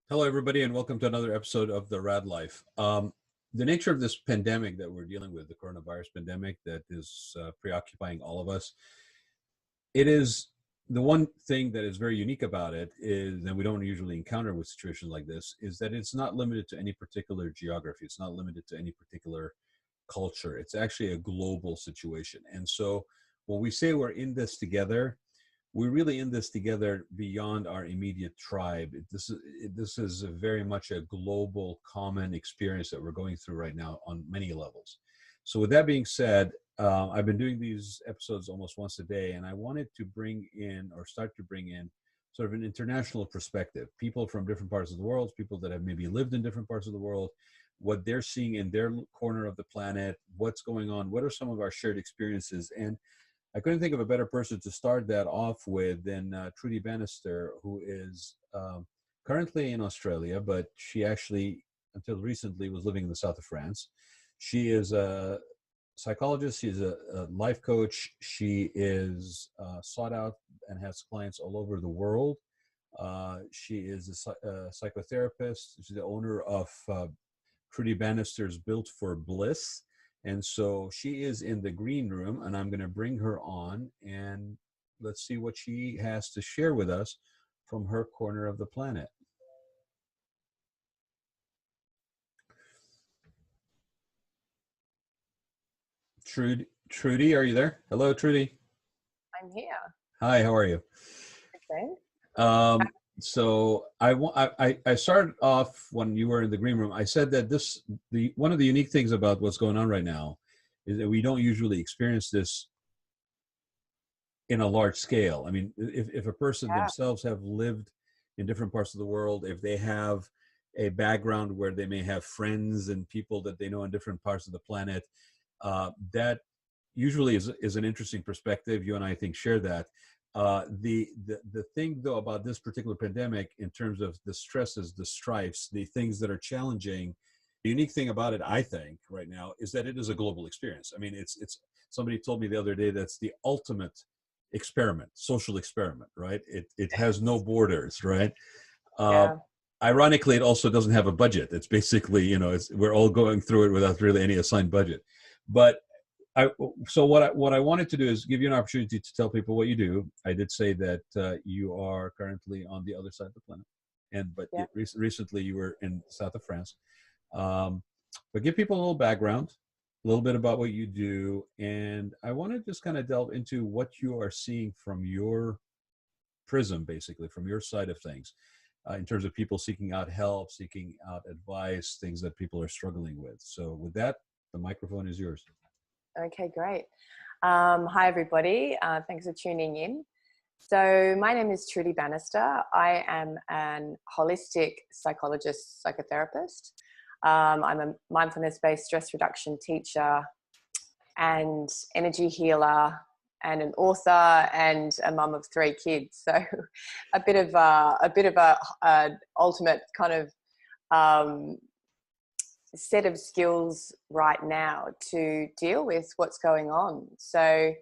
Hello, everybody, and welcome to another episode of the Raad Life. The nature of this pandemic that we're dealing with, the coronavirus pandemic that is preoccupying all of us, it is the one thing that is very unique about it is, and we don't usually encounter with situations like this, is that it's not limited to any particular geography. It's not limited to any particular culture. It's actually a global situation. And so when we say we're in this together, we're really in this together beyond our immediate tribe. This is very much a global common experience that we're going through right now on many levels. So with that being said, I've been doing these episodes almost once a day, and I wanted to bring in or start to bring in sort of an international perspective, people from different parts of the world, people that have maybe lived in different parts of the world, what they're seeing in their corner of the planet, what's going on, what are some of our shared experiences. And I couldn't think of a better person to start that off with than Trudi Bannister, who is currently in Australia, but she actually, until recently, was living in the south of France. She is a psychologist. She's a life coach. She is sought out and has clients all over the world. She is a psychotherapist. She's the owner of Trudi Bannister's Built for Bliss. And so she is in the green room, and I'm going to bring her on, and let's see what she has to share with us from her corner of the planet. Trudi, are you there? Hello, Trudi. I'm here. Hi, how are you? Okay. Um, so I started off when you were in the green room. I said that the one of the unique things about what's going on right now is that we don't usually experience this in a large scale. I mean, if a person Yeah. themselves have lived in different parts of the world, if they have a background where they may have friends and people that they know in different parts of the planet, that usually is an interesting perspective. You and I think share that. The thing though about this particular pandemic, in terms of the stresses, the strifes, the things that are challenging, the unique thing about it, I think, right now, is that it is a global experience. I mean, it's somebody told me the other day that's the ultimate experiment, social experiment, right? It has no borders, right? Uh, Yeah. Ironically, it also doesn't have a budget. It's basically, we're all going through it without really any assigned budget. But I, so what I wanted to do is give you an opportunity to tell people what you do. I did say that you are currently on the other side of the planet, but Yeah. recently you were in the south of France. Um, but give people a little background, a little bit about what you do, and I want to just kind of delve into what you are seeing from your prism, basically from your side of things, in terms of people seeking out help, seeking out advice, things that people are struggling with. So with that, the microphone is yours. Okay, great. Hi, everybody. Thanks for tuning in. So my name is Trudi Bannister. I am an holistic psychologist, psychotherapist. I'm a mindfulness-based stress reduction teacher and energy healer and an author and a mum of 3 kids. So a bit of a ultimate kind of um, set of skills right now to deal with what's going on. So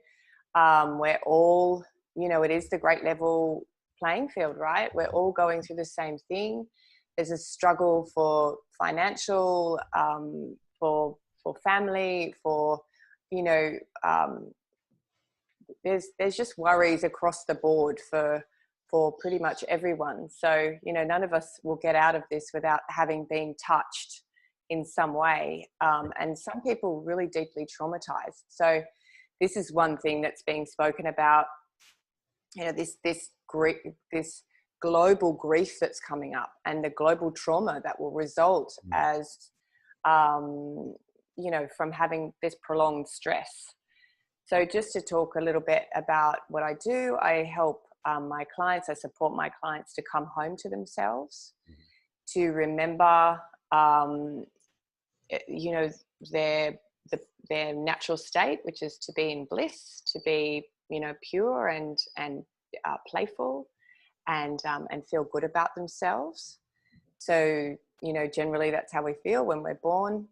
we're all, it is the great level playing field, right? We're all going through the same thing. There's a struggle for financial, for family, for, there's just worries across the board for pretty much everyone. So, none of us will get out of this without having been touched in some way. And some people really deeply traumatized. So this is one thing that's being spoken about, this global grief that's coming up and the global trauma that will result as, from having this prolonged stress. So just to talk a little bit about what I do, I help my clients, I support my clients to come home to themselves, to remember, their natural state, which is to be in bliss, to be, pure and playful, and feel good about themselves. So, generally that's how we feel when we're born,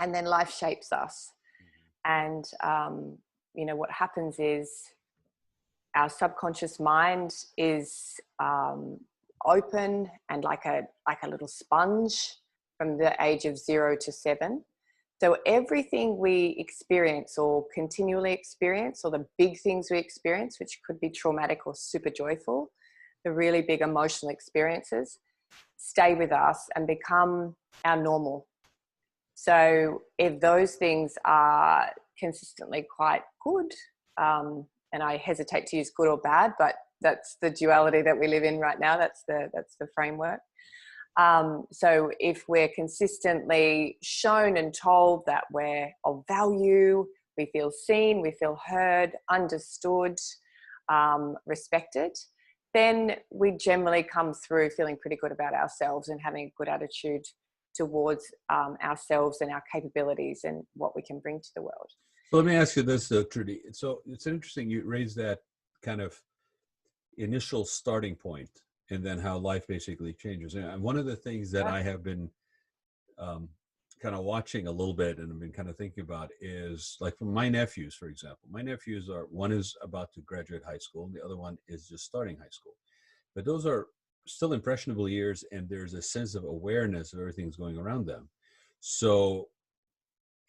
and then life shapes us. And, what happens is our subconscious mind is open and like a little sponge from the age of 0 to 7. So everything we experience or continually experience, or the big things we experience, which could be traumatic or super joyful, the really big emotional experiences, stay with us and become our normal. So if those things are consistently quite good, and I hesitate to use good or bad, but that's the duality that we live in right now. That's the framework. So if we're consistently shown and told that we're of value, we feel seen, we feel heard, understood, respected, then we generally come through feeling pretty good about ourselves and having a good attitude towards ourselves and our capabilities and what we can bring to the world. So let me ask you this, Trudy. So it's interesting you raised that kind of initial starting point and then how life basically changes. And one of the things that I have been kind of watching a little bit and I've been kind of thinking about is like for my nephews, for example. My nephews one is about to graduate high school and the other one is just starting high school. But those are still impressionable years and there's a sense of awareness of everything that's going around them. So,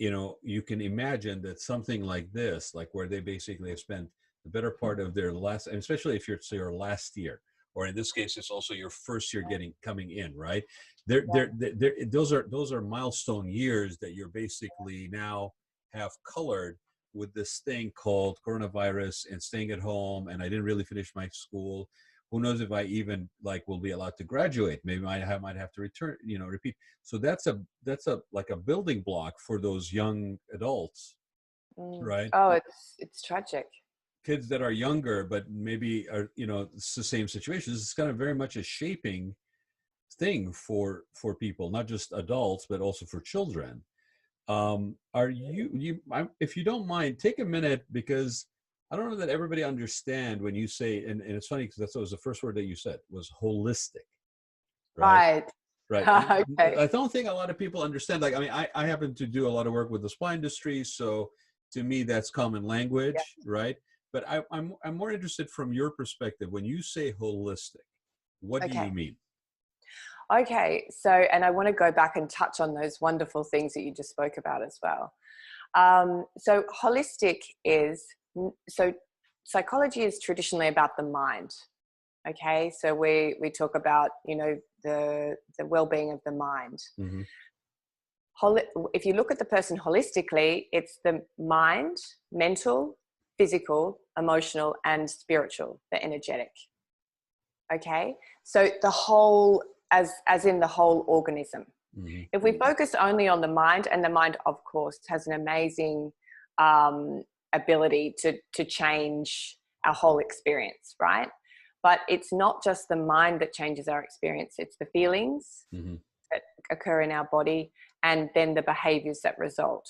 you know, you can imagine that something like this, like where they basically have spent the better part of their last, and especially if you're your last year, or in this case, it's also your first year coming in, right? Those are milestone years that you're basically now have colored with this thing called coronavirus and staying at home. And I didn't really finish my school. Who knows if I even will be allowed to graduate? Maybe I might have to return, repeat. So that's like a building block for those young adults, right? Oh, it's tragic. Kids that are younger, but maybe are, it's the same situation. This is kind of very much a shaping thing for people, not just adults, but also for children. Are if you don't mind, take a minute, because I don't know that everybody understand when you say, and it's funny because that was the first word that you said was holistic, right? Right. Okay. I don't think a lot of people understand. Like, I mean, I happen to do a lot of work with the spa industry, so to me that's common language, right? But I'm more interested from your perspective. When you say holistic, what do you mean? Okay, so, and I want to go back and touch on those wonderful things that you just spoke about as well. So holistic so psychology is traditionally about the mind. Okay, so we talk about, the well-being of the mind. Mm-hmm. If you look at the person holistically, it's the mind, mental, physical, emotional, and spiritual, the energetic. Okay, so the whole, as in the whole organism. Mm-hmm. If we focus only on the mind, and the mind, of course, has an amazing ability to change our whole experience, right? But it's not just the mind that changes our experience, it's the feelings that occur in our body and then the behaviors that result.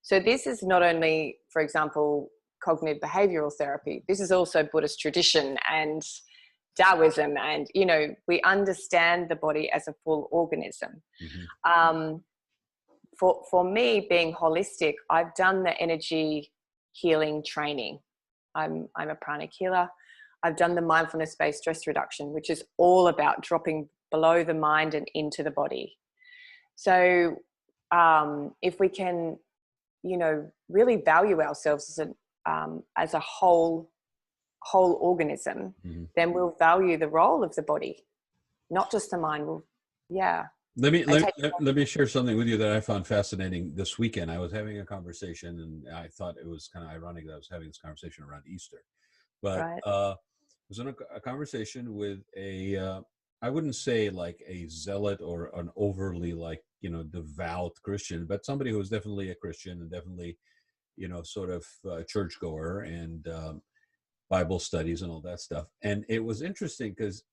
So this is not only, for example, cognitive behavioral therapy, this is also Buddhist tradition and Taoism, and we understand the body as a full organism. For me, being holistic, I've done the energy healing training. I'm a pranic healer. I've done the mindfulness-based stress reduction, which is all about dropping below the mind and into the body. So if we can, really value ourselves as a whole organism, then we'll value the role of the body, not just the mind. Let me share something with you that I found fascinating this weekend. I was having a conversation, and I thought it was kind of ironic that I was having this conversation around Easter, but I was in a conversation with I wouldn't say like a zealot or an overly devout Christian, but somebody who was definitely a Christian and definitely, sort of churchgoer and Bible studies and all that stuff. And it was interesting because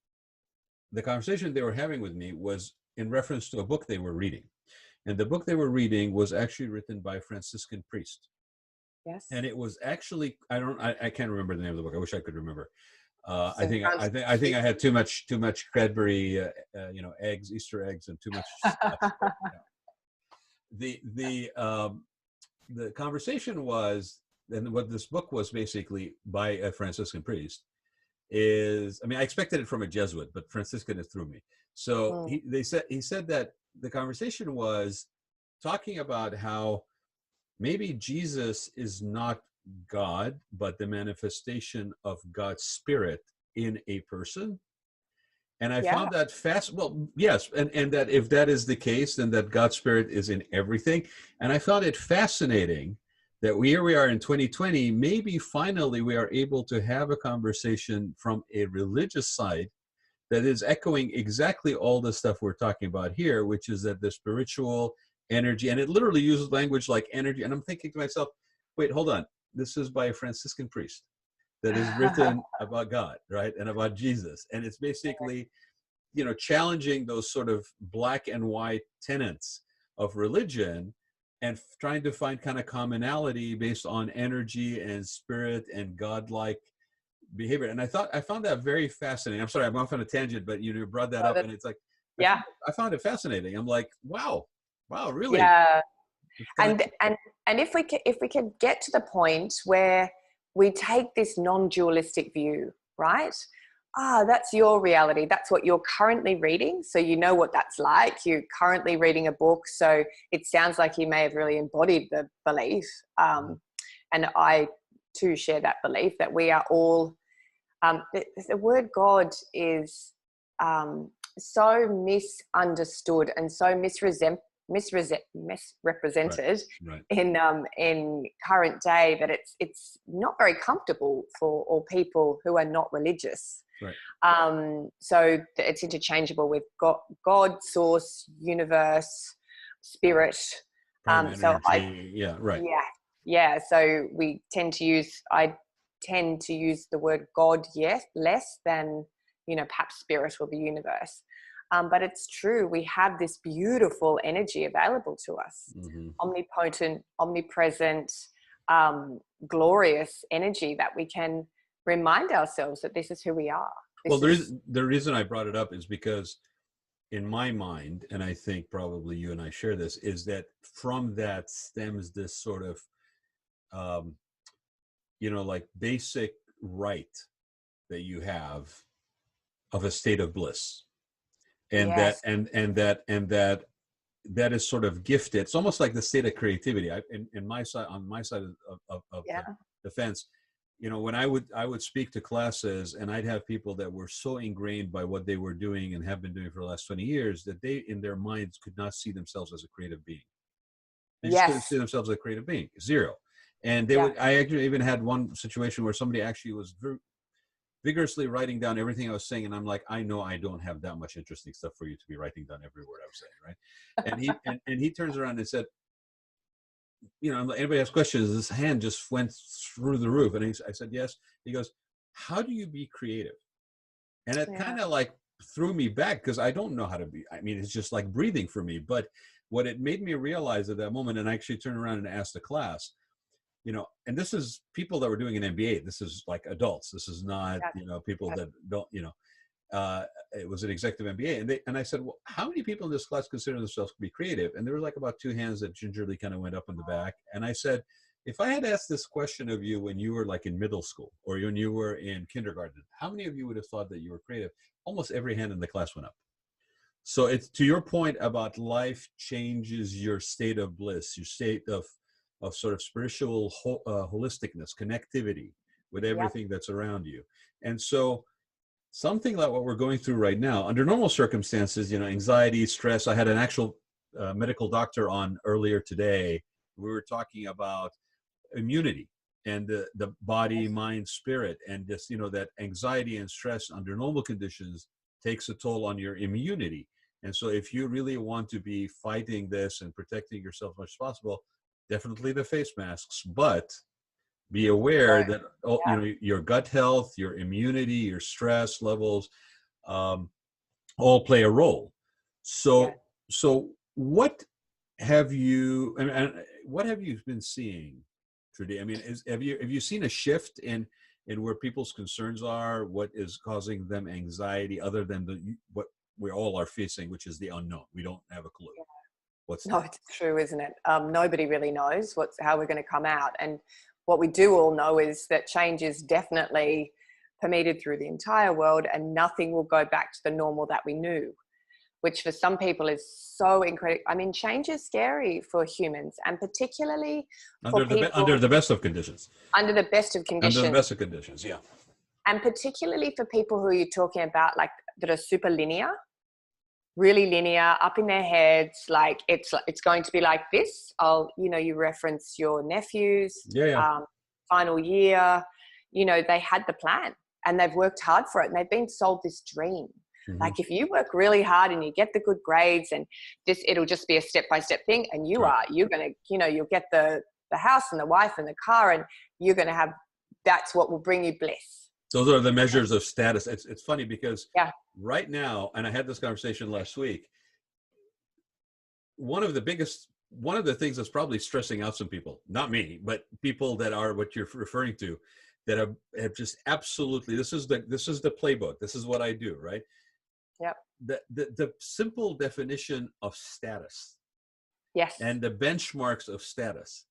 the conversation they were having with me was in reference to a book they were reading. And the book they were reading was actually written by a Franciscan priest. Yes. And it was actually, I can't remember the name of the book. I wish I could remember. I think I had too much Cadbury, eggs, Easter eggs, and too much stuff. The conversation was, and what this book was basically by a Franciscan priest, is, I mean, I expected it from a Jesuit, but Franciscan is through me. So Mm. he said that the conversation was talking about how maybe Jesus is not God, but the manifestation of God's spirit in a person. And I Yeah. found that well, yes, and that if that is the case, then that God's spirit is in everything. And I found it fascinating that here we are in 2020, maybe finally we are able to have a conversation from a religious side that is echoing exactly all the stuff we're talking about here, which is that the spiritual energy, and it literally uses language like energy. And I'm thinking to myself, wait, hold on. This is by a Franciscan priest that is written about God, right? And about Jesus. And it's basically, challenging those sort of black and white tenets of religion and trying to find kind of commonality based on energy and spirit and godlike behavior. And I found that very fascinating. I'm sorry, I'm off on a tangent, but you brought that Oh, up, and it's like yeah. I found it fascinating. I'm like, wow, really? Yeah. It's kind of And if we could get to the point where we take this non-dualistic view, right? That's your reality. That's what you're currently reading. So you know what that's like. You're currently reading a book. So it sounds like you may have really embodied the belief. And I too share that belief that we are all, the word God is so misunderstood and so misrepresented right. in current day that it's not very comfortable for all people who are not religious. Right. So it's interchangeable with God, source, universe, spirit. Prime So energy. Yeah, right. yeah. So I tend to use the word God, yes, less than, perhaps spirit or the universe. But it's true. We have this beautiful energy available to us, Mm-hmm. omnipotent, omnipresent, glorious energy that we can remind ourselves that this is who we are. Well, the reason I brought it up is because in my mind, and I think probably you and I share this, is that from that stems this sort of, like basic right that you have of a state of bliss. And Yes. that is sort of gifted. It's almost like the state of creativity. In my side, on my side of the fence, when I would speak to classes, and I'd have people that were so ingrained by what they were doing and have been doing for the last 20 years that they, in their minds, could not see themselves as a creative being. They just couldn't see themselves as a creative being. Zero. And I actually even had one situation where somebody actually was vigorously writing down everything I was saying, and I'm like, I know I don't have that much interesting stuff for you to be writing down every word I was saying, right? And he turns around and said, anybody has questions? His hand just went through the roof, and I said, yes. He goes, how do you be creative? And it kind of like threw me back because I don't know how to be. I mean, it's just like breathing for me. But what it made me realize at that moment, and I actually turned around and asked the class, and this is people that were doing an MBA. This is like adults. This is not, people that don't, it was an executive MBA. And I said, well, how many people in this class consider themselves to be creative? And there were like about two hands that gingerly kind of went up in the back. And I said, if I had asked this question of you when you were like in middle school or when you were in kindergarten, how many of you would have thought that you were creative? Almost every hand in the class went up. So it's to your point about life changes your state of bliss, your state of sort of spiritual holisticness, connectivity with everything that's around you. And so something like what we're going through right now, under normal circumstances, anxiety, stress. I had an actual medical doctor on earlier today. We were talking about immunity and the body, mind, spirit, and just, that anxiety and stress under normal conditions takes a toll on your immunity. And so if you really want to be fighting this and protecting yourself as much as possible, definitely the face masks, but be aware that your gut health, your immunity, your stress levels, all play a role. So what have you what have you been seeing, Trudy? I mean, have you seen a shift in where people's concerns are? What is causing them anxiety other than what we all are facing, which is the unknown? We don't have a clue. It's true, isn't it? Nobody really knows how we're going to come out. And what we do all know is that change is definitely permeated through the entire world, and nothing will go back to the normal that we knew, which for some people is so incredible. I mean, change is scary for humans, and particularly for people under the best of conditions. under the best of conditions. Under the best of conditions, yeah. And particularly for people who you're talking about, like that are super linear, really linear, up in their heads, like it's going to be like this. You reference your nephews, final year, they had the plan and they've worked hard for it and they've been sold this dream. Mm-hmm. Like if you work really hard and you get the good grades and it'll just be a step-by-step thing, and you're going to, you'll get the house and the wife and the car, and you're going to have, that's what will bring you bliss. Those are the measures of status. It's funny because right now, and I had this conversation last week, one of the things that's probably stressing out some people, not me, but people that are what you're referring to, that have just absolutely, this is the playbook. This is what I do, right? Yep. The simple definition of status, yes, and the benchmarks of status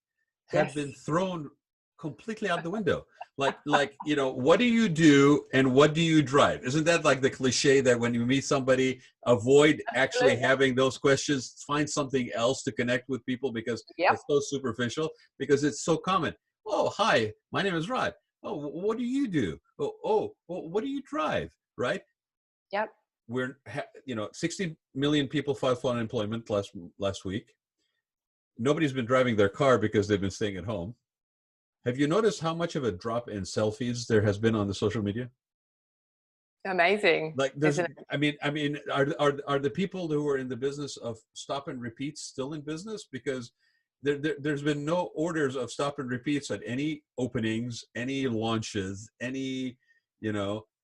have been thrown completely out the window. Like, what do you do and what do you drive? Isn't that like the cliche that when you meet somebody, avoid actually having those questions, find something else to connect with people because it's so superficial, because it's so common. Oh, hi, my name is Raad. Oh, what do you do? Oh, what do you drive? Right? Yep. We're, 60 million people filed for unemployment last week. Nobody's been driving their car because they've been staying at home. Have you noticed how much of a drop in selfies there has been on the social media? Amazing. Like, I mean, are the people who are in the business of stop and repeats still in business? Because there's been no orders of stop and repeats at any openings, any launches, any,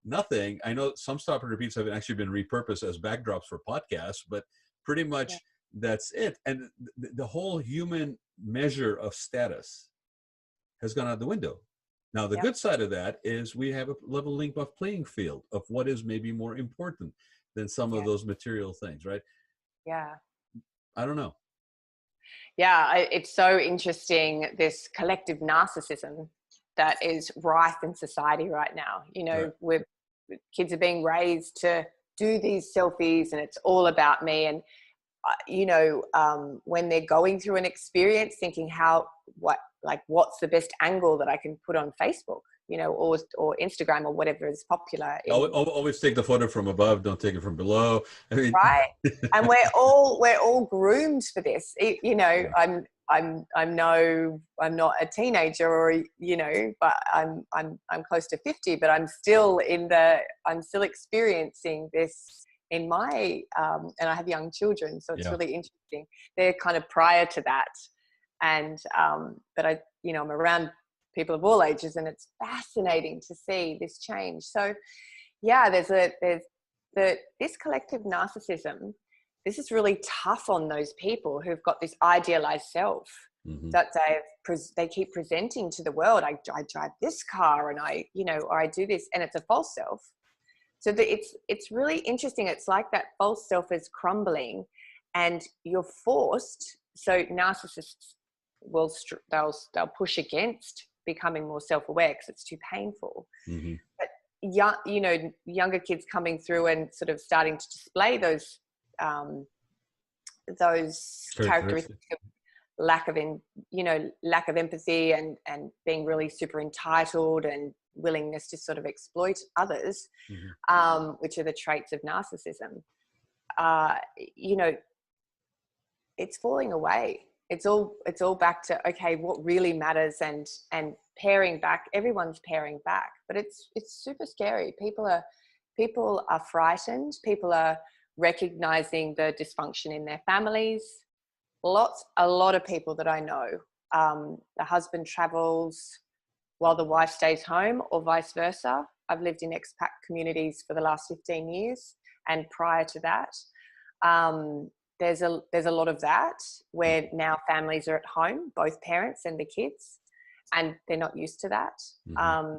nothing. I know some stop and repeats have actually been repurposed as backdrops for podcasts, but pretty much that's it. And the whole human measure of status has gone out the window. Now, the good side of that is we have a leveling of playing field of what is maybe more important than some of those material things, right? Yeah. I don't know. Yeah, it's so interesting, this collective narcissism that is rife in society right now. Kids are being raised to do these selfies and it's all about me. And, when they're going through an experience thinking what's the best angle that I can put on Facebook, or Instagram or whatever is popular. Always take the photo from above. Don't take it from below. I mean, right. And we're all groomed for this. I'm not a teenager but I'm close to 50, but I'm still experiencing this in my, and I have young children. So it's really interesting. They're kind of prior to that. And, but I'm around people of all ages, and it's fascinating to see this change. So there's this collective narcissism. This is really tough on those people who've got this idealized self that they keep presenting to the world. I drive this car and or I do this, and it's a false self. So it's really interesting. It's like that false self is crumbling and you're forced. So narcissists they'll push against becoming more self-aware because it's too painful. Mm-hmm. But younger kids coming through and sort of starting to display those characteristics of lack of empathy and being really super entitled and willingness to sort of exploit others, which are the traits of narcissism. It's falling away. It's all back to, okay, what really matters, and paring back. Everyone's paring back, but it's super scary. People are frightened. People are recognizing the dysfunction in their families. A lot of people that I know, the husband travels while the wife stays home, or vice versa. I've lived in expat communities for the last 15 years, and prior to that, there's a lot of that where now families are at home, both parents and the kids, and they're not used to that. Mm-hmm.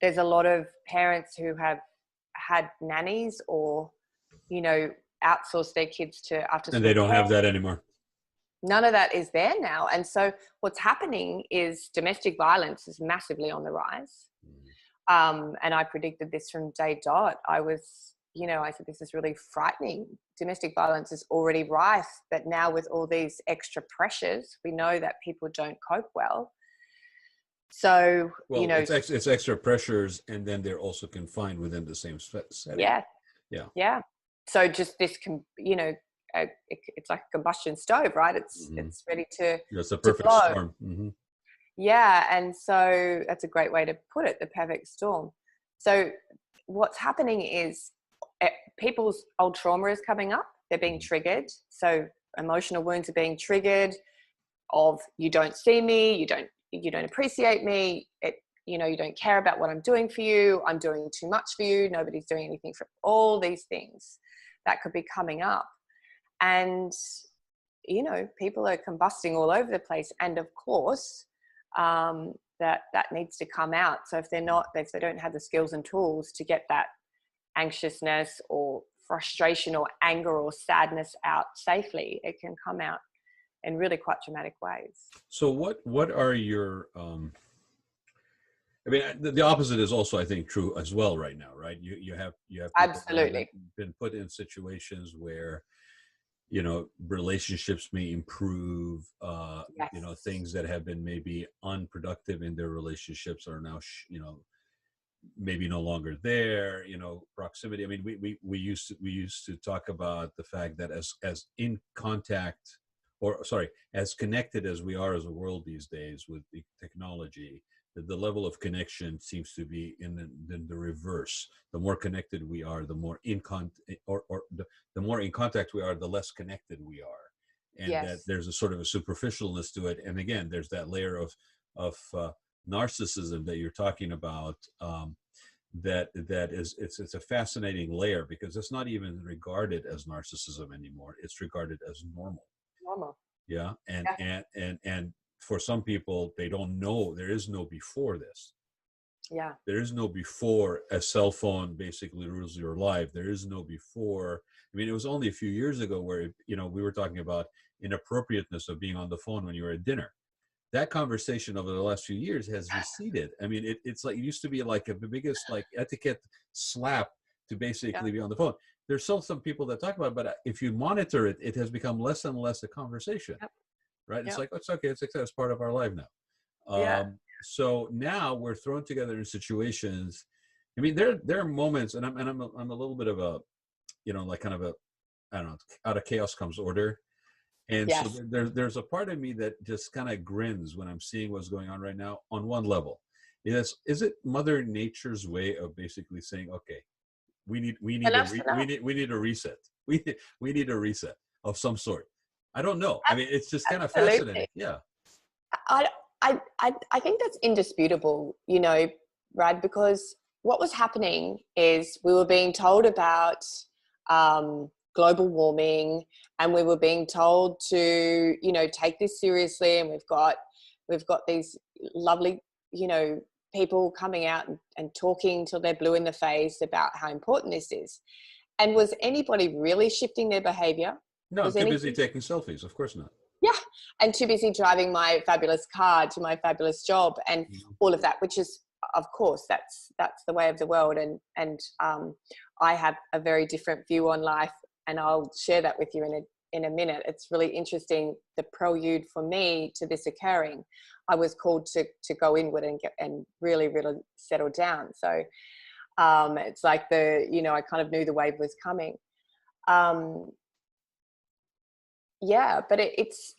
There's a lot of parents who have had nannies or, outsourced their kids to after school. And they don't have that anymore. None of that is there now. And so what's happening is domestic violence is massively on the rise. And I predicted this from day dot. I said, this is really frightening. Domestic violence is already rife, but now with all these extra pressures, we know that people don't cope well. So, Well, it's extra pressures, and then they're also confined within the same setting. Yeah. Yeah. Yeah. So just this, it's like a combustion stove, right? It's ready to It's a perfect blow. storm. Mm-hmm. Yeah. And so that's a great way to put it, the perfect storm. So what's happening is people's old trauma is coming up. They're being triggered. So emotional wounds are being triggered of, you don't see me, you don't appreciate me, you don't care about what I'm doing for you, I'm doing too much for you, nobody's doing anything for all these things that could be coming up. And, people are combusting all over the place. And of course, that needs to come out. So if they don't have the skills and tools to get that anxiousness or frustration or anger or sadness out safely, it can come out in really quite dramatic ways. So what are your I mean, the opposite is also, I think, true as well right now, right? You have people Absolutely. that have been put in situations where, relationships may improve, Yes. things that have been maybe unproductive in their relationships are now, maybe no longer there, proximity. I mean, we used to talk about the fact that as in contact, or sorry, as connected as we are as a world these days with the technology, the level of connection seems to be in the reverse. The more connected we are, the more the more in contact we are, the less connected we are, and Yes. that there's a sort of a superficialness to it. And again, there's that layer of narcissism that you're talking about. That it's a fascinating layer, because it's not even regarded as narcissism anymore. It's regarded as normal. Normal. Yeah, Yeah. and for some people, they don't know, there is no before this. Yeah. There is no before a cell phone basically rules your life. There is no before. I mean, it was only a few years ago where we were talking about inappropriateness of being on the phone when you were at dinner. That conversation over the last few years has receded. I mean, it's like, it used to be like the biggest like etiquette slap to basically be on the phone. There's still some people that talk about it, but if you monitor it, it has become less and less a conversation. Yep. Right? It's Yep. like, it's okay, it's part of our life now. So now we're thrown together in situations. I mean, there are moments, and I'm a little bit of a, like kind of a, I don't know, out of chaos comes order. And so Yes. there's a part of me that just kind of grins when I'm seeing what's going on right now. On one level, is it Mother Nature's way of basically saying, okay, we need we need a reset. We need a reset of some sort. I don't know. I mean, it's just kind of fascinating. Absolutely. Yeah. I think that's indisputable, Brad, because what was happening is we were being told about global warming, and we were being told to, take this seriously. And we've got these lovely, people coming out and talking till they're blue in the face about how important this is. And was anybody really shifting their behavior? No, I'm Was too busy taking selfies. Of course not. Yeah. And too busy driving my fabulous car to my fabulous job and all of that, which is, of course, that's the way of the world. And I have a very different view on life, and I'll share that with you in a minute. It's really interesting, the prelude for me to this occurring. I was called to go inward and really, really settle down. So it's like I kind of knew the wave was coming. Yeah, but it's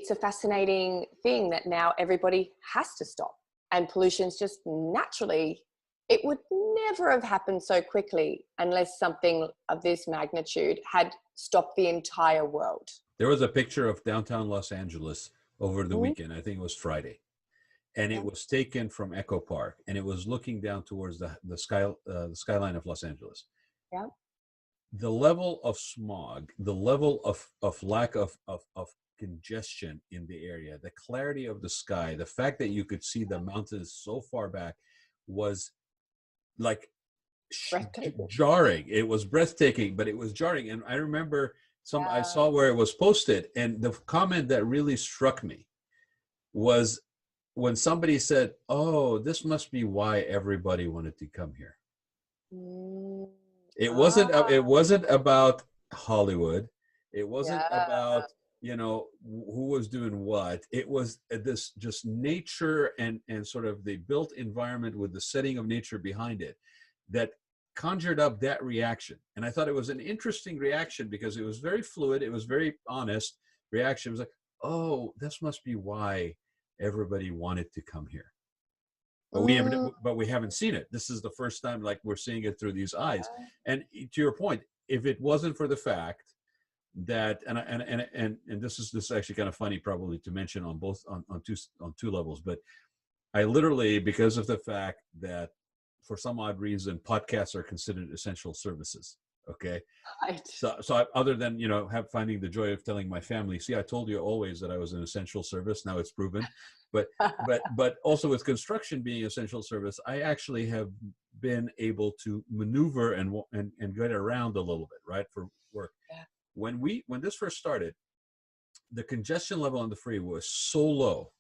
a fascinating thing that now everybody has to stop, and pollution's just naturally, it would never have happened so quickly unless something of this magnitude had stopped the entire world. There was a picture of downtown Los Angeles over the weekend. I think it was Friday, and it was taken from Echo Park, and it was looking down towards the skyline of Los Angeles. Yeah. The level of smog, the level of lack of congestion in the area, the clarity of the sky, the fact that you could see the mountains so far back was like jarring. It was breathtaking, but it was jarring. And I remember I saw where it was posted, and the comment that really struck me was when somebody said, "Oh, this must be why everybody wanted to come here." Mm, It ah, wasn't about Hollywood. It wasn't yeah, about, who was doing what. It was this just nature and sort of the built environment with the setting of nature behind it that conjured up that reaction. And I thought it was an interesting reaction because it was very fluid. It was very honest reaction. It was like, oh, this must be why everybody wanted to come here. mm, But we haven't seen it. This is the first time like we're seeing it through these eyes. And to your point, if it wasn't for the fact that, and this is actually kind of funny probably to mention on both on two levels, but I literally, because of the fact that for some odd reason podcasts are considered essential services. Okay. right. Other than finding the joy of telling my family, see, I told you always that I was an essential service. Now it's proven, but also with construction being essential service, I actually have been able to maneuver and get around a little bit, right, for work. Yeah. When this first started, the congestion level on the freeway was so low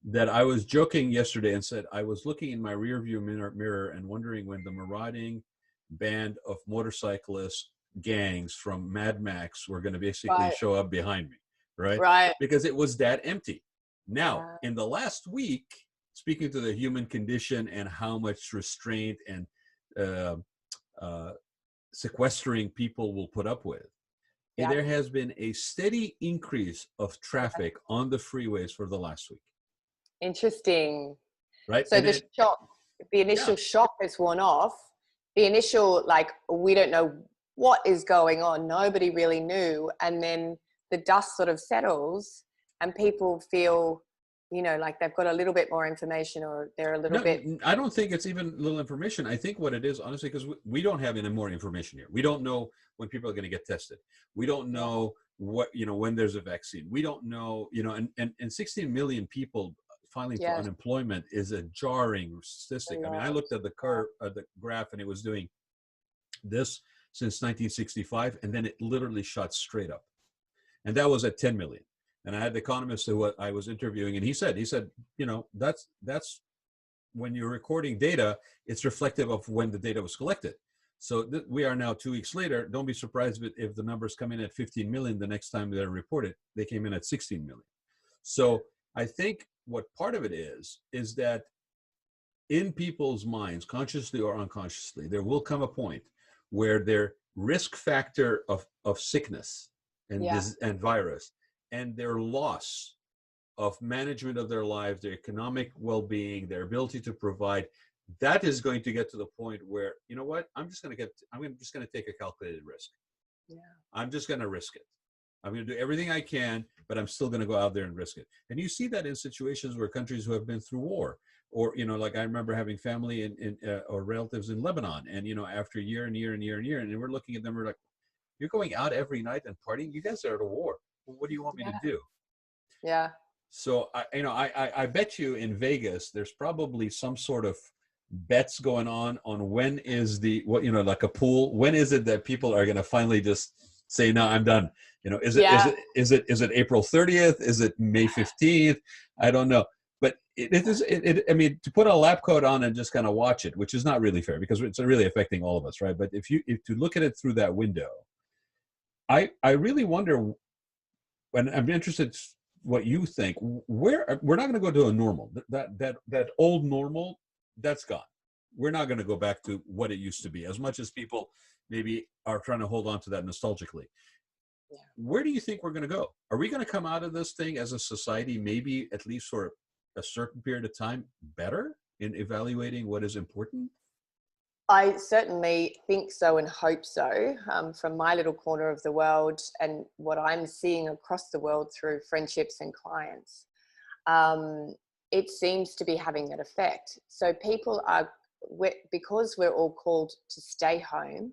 that I was joking yesterday and said I was looking in my rearview mirror and wondering when the marauding band of motorcyclist gangs from Mad Max were going to basically Right. show up behind me, right? Right. Because it was that empty. Now, Yeah. in the last week, speaking to the human condition and how much restraint and uh, uh, sequestering people will put up with, Yeah. there has been a steady increase of traffic on the freeways for the last week, Interesting. right? So And the it, shock, the yeah, initial shock has worn off. The initial, like, we don't know what is going on. Nobody really knew. And then the dust sort of settles and people feel, like they've got a little bit more information or they're a little no, bit, I don't think it's even little information. I think what it is, honestly, because we don't have any more information here. We don't know when people are going to get tested. We don't yeah, know when there's a vaccine. We don't know, and 16 million people filing for yes, unemployment is a jarring a statistic. I mean, I lot. looked at the the graph, and it was doing this since 1965, and then it literally shot straight up. And that was at 10 million. And I had the economist who I was interviewing, and he said, that's when you're recording data, it's reflective of when the data was collected. So we are now 2 weeks later. Don't be surprised if the numbers come in at 15 million the next time they're reported. They came in at 16 million. So I think what part of it is that in people's minds, consciously or unconsciously, there will come a point where their risk factor of sickness Yeah, and virus and their loss of management of their lives, their economic well-being, their ability to provide, that is going to get to the point where, you know what, I'm just going to take a calculated risk. yeah, I'm just going to risk it. I'm going to do everything I can, but I'm still going to go out there and risk it. And you see that in situations where countries who have been through war, or like I remember having family or relatives in Lebanon, and after year and year and year and year, and we're looking at them, we're like, you're going out every night and partying. You guys are at a war. What do you want me to yeah, do? yeah. So I bet you in Vegas there's probably some sort of bets going on when is like a pool. When is it that people are going to finally just say, no, I'm done? Yeah. Is it April 30th? Is it May 15th? I don't know. But I mean, to put a lab coat on and just kind of watch it, which is not really fair because it's really affecting all of us, right? But if to look at it through that window, I really wonder, and I'm interested what you think. We're not going to go to a normal. That old normal, that's gone. We're not going to go back to what it used to be. As much as people maybe are trying to hold on to that nostalgically, Yeah. where do you think we're going to go? Are we going to come out of this thing as a society, maybe at least for a certain period of time, better in evaluating what is important? I certainly think so and hope so. From my little corner of the world and what I'm seeing across the world through friendships and clients, um, it seems to be having that effect. So people because we're all called to stay home,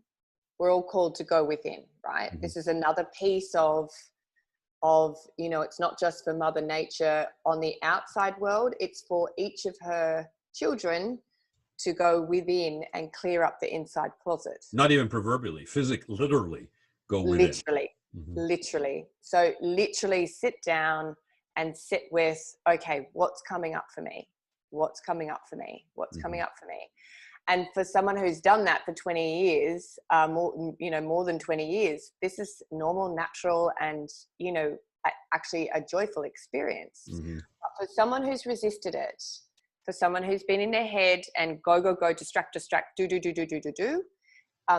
we're all called to go within, right? Mm-hmm. This is another piece of it's not just for Mother Nature on the outside world, it's for each of her children to go within and clear up the inside closet. Not even proverbially, literally go within. Literally, Mm-hmm. literally. So literally sit down and sit with, okay, what's coming up for me? What's coming up for me? What's coming up for me? And for someone who's done that for 20 years, more than 20 years, this is normal, natural, and, actually a joyful experience. But for someone who's resisted it, for someone who's been in their head and go, distract, do,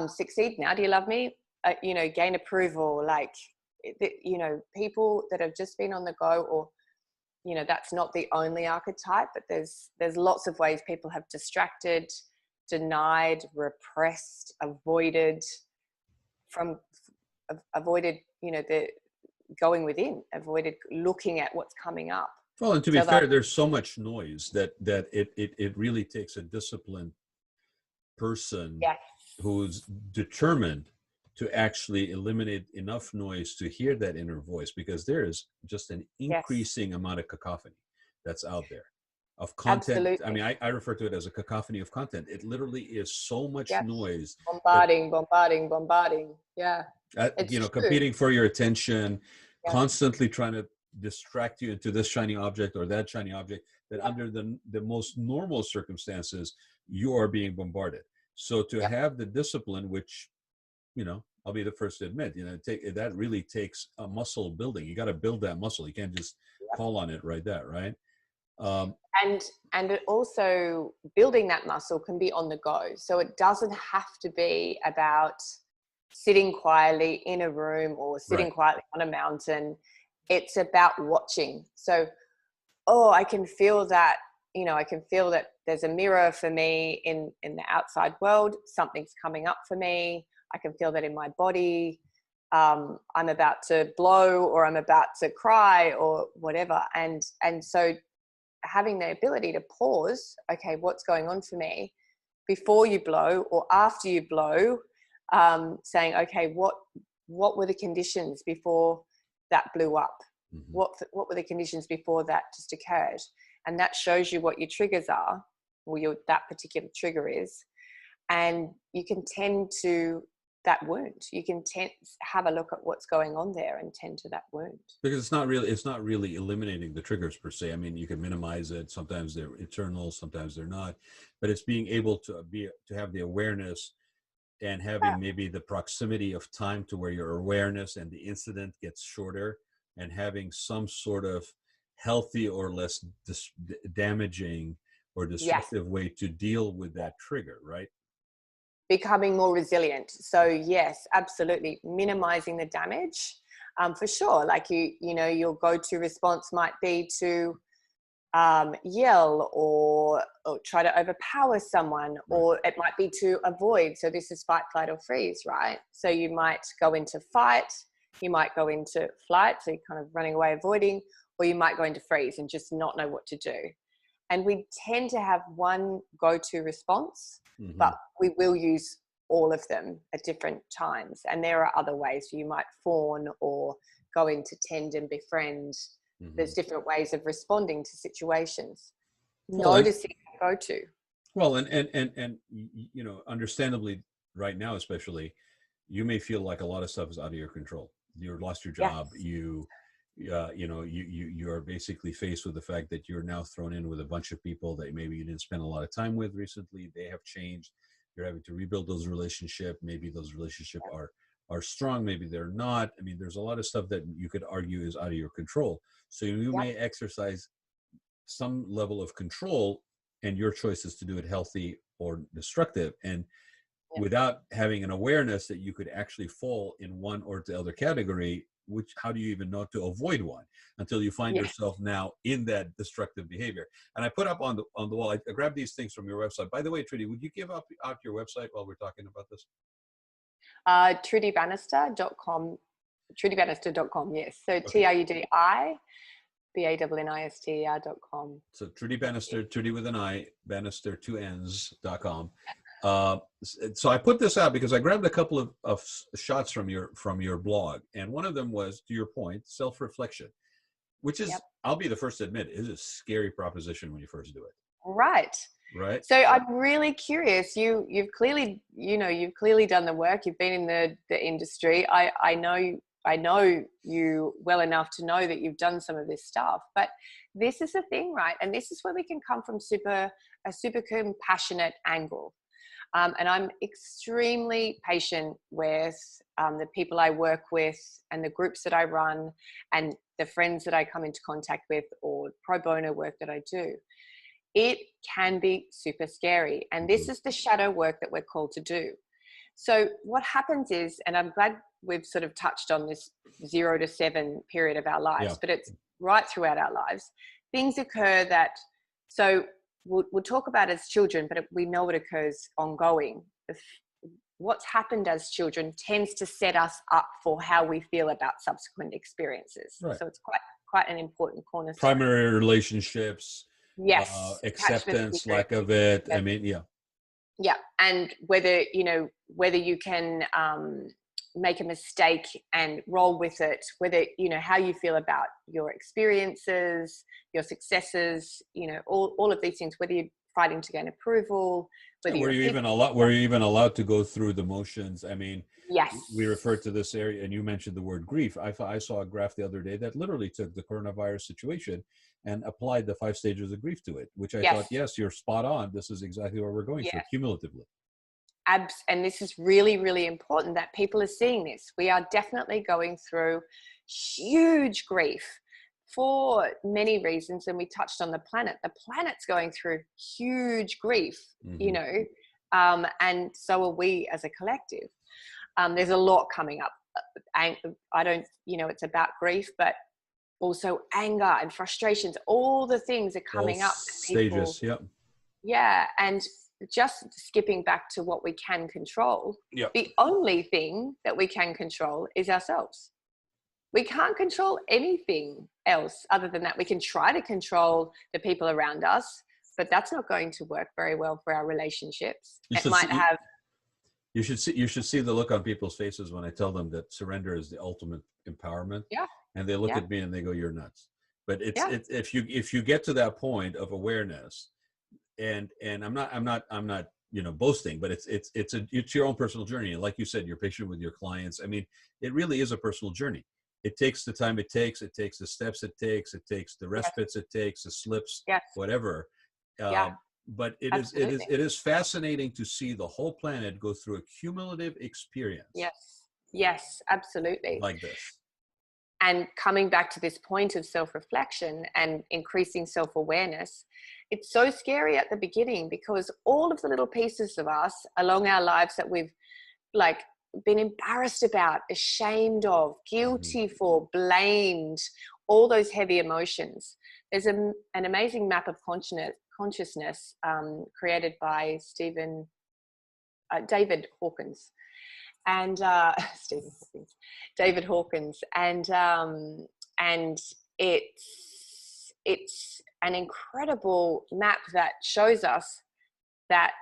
succeed, now do you love me? Gain approval, like, people that have just been on the go, or, that's not the only archetype, but there's lots of ways people have distracted, denied, repressed, avoided, the going within, avoided looking at what's coming up. Well, and to be fair, there's so much noise that it really takes a disciplined person who's determined to actually eliminate enough noise to hear that inner voice, because there is just an increasing amount of cacophony that's out there of content. Absolutely. I mean, I refer to it as a cacophony of content. It literally is so much noise. Bombarding. Yeah. Competing for your attention, constantly trying to distract you into this shiny object or that shiny object, that under the most normal circumstances, you are being bombarded. So to have the discipline, which, I'll be the first to admit, that really takes a muscle building. You got to build that muscle. You can't just call on it right there, right? And it also, building that muscle can be on the go. So it doesn't have to be about sitting quietly in a room or sitting quietly on a mountain. It's about watching. So, I can feel that, I can feel that there's a mirror for me in the outside world. Something's coming up for me. I can feel that in my body. I'm about to blow, or I'm about to cry, or whatever. And so having the ability to pause, okay, what's going on for me before you blow or after you blow, saying, okay, what were the conditions before that blew up? What were the conditions before that just occurred? And that shows you what your triggers are, or that particular trigger is. And you can tend to that wound. You can have a look at what's going on there and tend to that wound. Because it's not really eliminating the triggers per se. I mean, you can minimize it. Sometimes they're eternal, sometimes they're not. But it's being able to have the awareness, and having maybe the proximity of time to where your awareness and the incident gets shorter, and having some sort of healthy or less damaging or destructive way to deal with that trigger, right? Becoming more resilient. So yes, absolutely. Minimizing the damage, for sure. Like your go-to response might be to yell or try to overpower someone, or it might be to avoid. So this is fight, flight, or freeze, right? So you might go into fight, you might go into flight, so you're kind of running away, avoiding, or you might go into freeze and just not know what to do. And we tend to have one go-to response, but we will use all of them at different times. And there are other ways. You might fawn or go into tend and befriend. There's different ways of responding to situations. Noticing go-to. Well, and understandably, right now especially, you may feel like a lot of stuff is out of your control. You lost your job. You are basically faced with the fact that you're now thrown in with a bunch of people that maybe you didn't spend a lot of time with recently. They have changed. You're having to rebuild those relationships. Maybe those relationships are strong. Maybe they're not. I mean, there's a lot of stuff that you could argue is out of your control. So you may exercise some level of control, and your choice is to do it healthy or destructive. And without having an awareness that you could actually fall in one or the other category, how do you even know to avoid one until you find yourself now in that destructive behavior? And I put up on the wall, I grabbed these things from your website. By the way, Trudy, would you give out your website while we're talking about this? TrudiBannister.com. TrudiBannister.com, yes. So TrudiBannister.com. So Trudi Bannister, Trudi with an I, Bannister, 2 N's.com. So I put this out because I grabbed a couple of shots from your blog, and one of them was, to your point, self-reflection, which is, I'll be the first to admit, is a scary proposition when you first do it. Right. So I'm really curious. You've clearly done the work. You've been in the industry. I I know you well enough to know that you've done some of this stuff, but this is the thing, right? And this is where we can come from a super compassionate angle. And I'm extremely patient with the people I work with and the groups that I run and the friends that I come into contact with, or pro bono work that I do. It can be super scary. And this is the shadow work that we're called to do. So what happens is, and I'm glad we've sort of touched on this 0 to 7 period of our lives, but it's right throughout our lives. Things occur that, so we'll talk about as children, but we know it occurs ongoing. What's happened as children tends to set us up for how we feel about subsequent experiences. Right. So it's quite an important cornerstone. Primary relationships, yes, acceptance, lack of it. I mean, yeah, and whether you can make a mistake and roll with it, whether how you feel about your experiences, your successes, all of these things, whether you're fighting to gain approval, whether were you even allowed to go through the motions. I mean, yes, we referred to this area, and you mentioned the word grief. I saw a graph the other day that literally took the coronavirus situation and applied the 5 stages of grief to it, which I thought, yes, you're spot on. This is exactly what we're going through cumulatively. And this is really, really important that people are seeing this. We are definitely going through huge grief for many reasons. And we touched on the planet. The planet's going through huge grief, and so are we as a collective. There's a lot coming up. I don't, it's about grief, but also anger and frustrations. All the things are coming up. Stages, yeah. And just skipping back to what we can control, the only thing that we can control is ourselves. We can't control anything else other than that. We can try to control the people around us, but that's not going to work very well for our relationships. You should see the look on people's faces when I tell them that surrender is the ultimate empowerment. Yeah. And they look at me and they go, "You're nuts." But it's if you get to that point of awareness, and I'm not boasting, but it's your own personal journey. And like you said, you're patient with your clients. I mean, it really is a personal journey. It takes the time it takes the steps it takes the respites it takes, the slips, whatever. But it is fascinating to see the whole planet go through a cumulative experience. Yes, absolutely. Like this. And coming back to this point of self-reflection and increasing self-awareness, it's so scary at the beginning because all of the little pieces of us along our lives that we've been embarrassed about, ashamed of, guilty for, blamed, all those heavy emotions. There's an amazing map of consciousness created by David Hawkins. And David Hawkins, and it's an incredible map that shows us that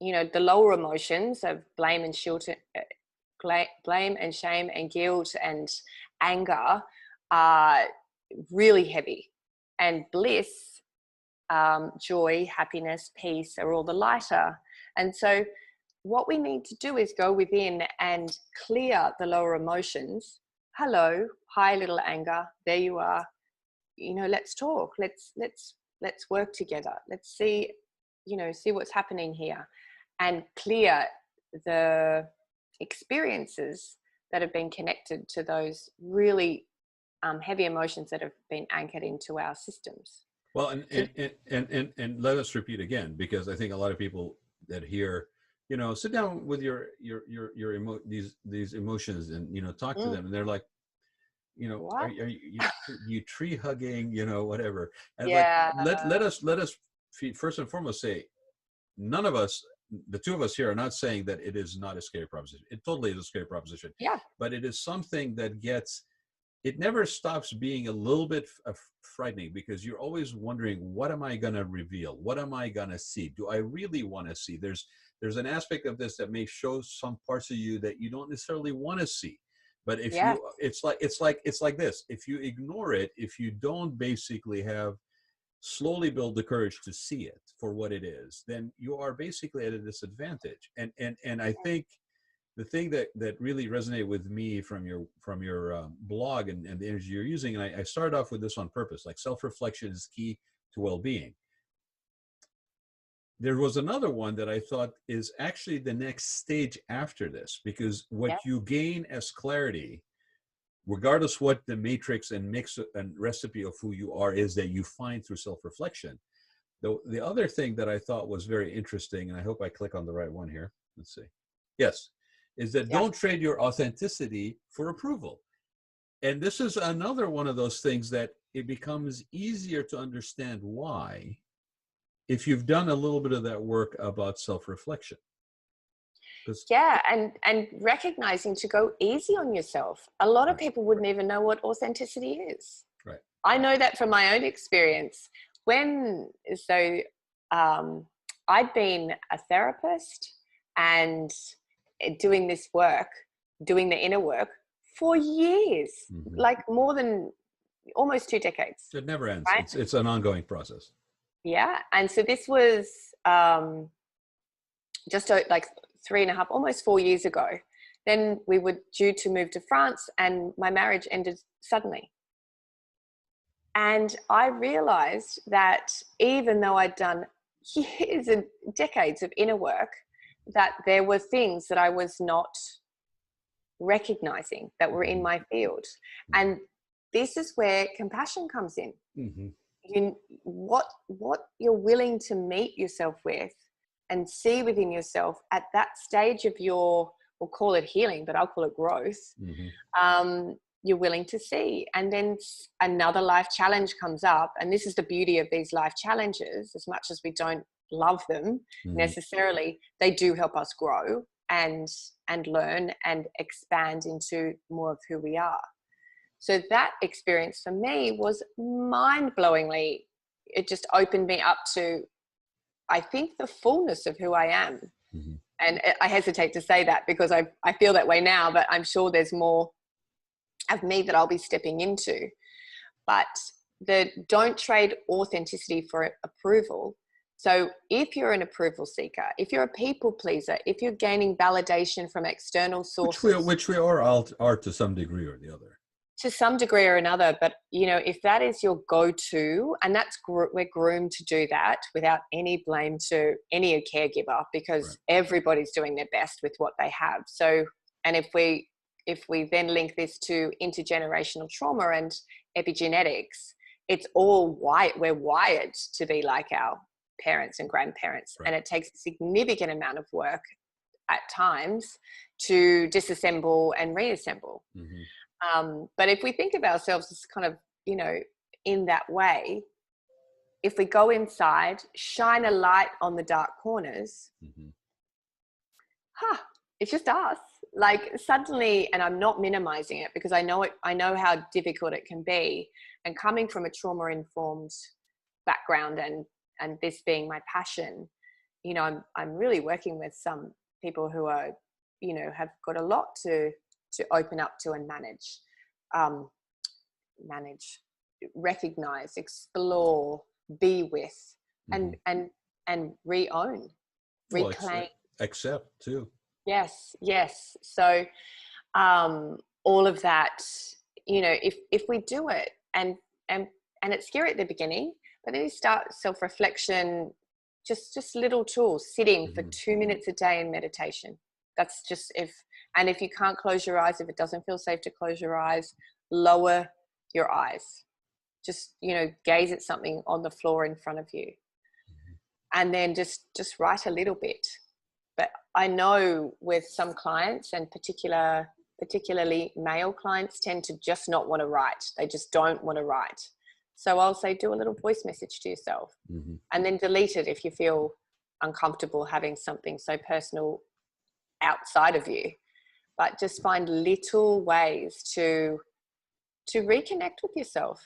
the lower emotions of blame and shame and guilt and anger are really heavy, and bliss, joy, happiness, peace are all the lighter. And so what we need to do is go within and clear the lower emotions. Hello, hi, little anger. There you are. Let's talk. Let's work together. Let's see what's happening here, and clear the experiences that have been connected to those really heavy emotions that have been anchored into our systems. Well, and let us repeat again, because I think a lot of people that hear, sit down with these emotions and talk to them, and they're like, are you tree hugging, whatever. And let us first and foremost say, none of us, the two of us here, are not saying that it is not a scary proposition. It totally is a scary proposition. Yeah. But it is something that it never stops being a little bit frightening, because you're always wondering, what am I going to reveal? What am I going to see? Do I really want to see? There's an aspect of this that may show some parts of you that you don't necessarily want to see. But if it's like this, if you ignore it, if you don't basically slowly build the courage to see it for what it is, then you are basically at a disadvantage. And I think the thing that really resonated with me from your blog and the energy you're using, and I started off with this on purpose, like self-reflection is key to well-being. There was another one that I thought is actually the next stage after this, because what Yeah. you gain as clarity, regardless what the matrix and mix and recipe of who you are is, that you find through self-reflection. The other thing that I thought was very interesting, and I hope I click on the right one here. Let's see. Yes, is that Yes. don't trade your authenticity for approval. And this is another one of those things that it becomes easier to understand why if you've done a little bit of that work about self-reflection. Yeah, and recognizing to go easy on yourself. A lot of people wouldn't even know what authenticity is. Right. I know that from my own experience. I'd been a therapist and doing this work, doing the inner work for years, like more than almost 2 decades. It never ends. Right? It's an ongoing process. Yeah. And so this was just like 3.5, almost 4 years ago. Then we were due to move to France and my marriage ended suddenly. And I realized that even though I'd done years and decades of inner work, that there were things that I was not recognizing that were in my field. And this is where compassion comes in. What you're willing to meet yourself with and see within yourself at that stage of your, we'll call it healing, but I'll call it growth, you're willing to see. And then another life challenge comes up. And this is the beauty of these life challenges. As much as we don't love them necessarily, they do help us grow and learn and expand into more of who we are. So that experience for me was mind-blowingly, it just opened me up to, I think, the fullness of who I am. And I hesitate to say that because I feel that way now, but I'm sure there's more of me that I'll be stepping into. But don't trade authenticity for approval. So if you're an approval seeker, if you're a people pleaser, if you're gaining validation from external sources, which we are to some degree or the other. To some degree or another, but if that is your go-to, and we're groomed to do that without any blame to any caregiver, because everybody's doing their best with what they have. So, and if we then link this to intergenerational trauma and epigenetics, it's all we're wired to be like our parents and grandparents, and it takes a significant amount of work at times to disassemble and reassemble. But if we think of ourselves as kind of, in that way, if we go inside, shine a light on the dark corners, it's just us. Like suddenly, and I'm not minimizing it because I know how difficult it can be. And coming from a trauma-informed background and this being my passion, I'm really working with some people who are, have got a lot to open up to and manage, recognize, explore, be with, and re-own, reclaim, accept too. Yes. So all of that, if we do it and it's scary at the beginning, but then you start self-reflection, just little tools, sitting for 2 minutes a day in meditation. That's just if you can't close your eyes, if it doesn't feel safe to close your eyes, lower your eyes. Just, gaze at something on the floor in front of you. And then just write a little bit. But I know with some clients, and particularly male clients, tend to just not want to write. They just don't want to write. So I'll say, do a little voice message to yourself and then delete it if you feel uncomfortable having something so personal outside of you. But just find little ways to reconnect with yourself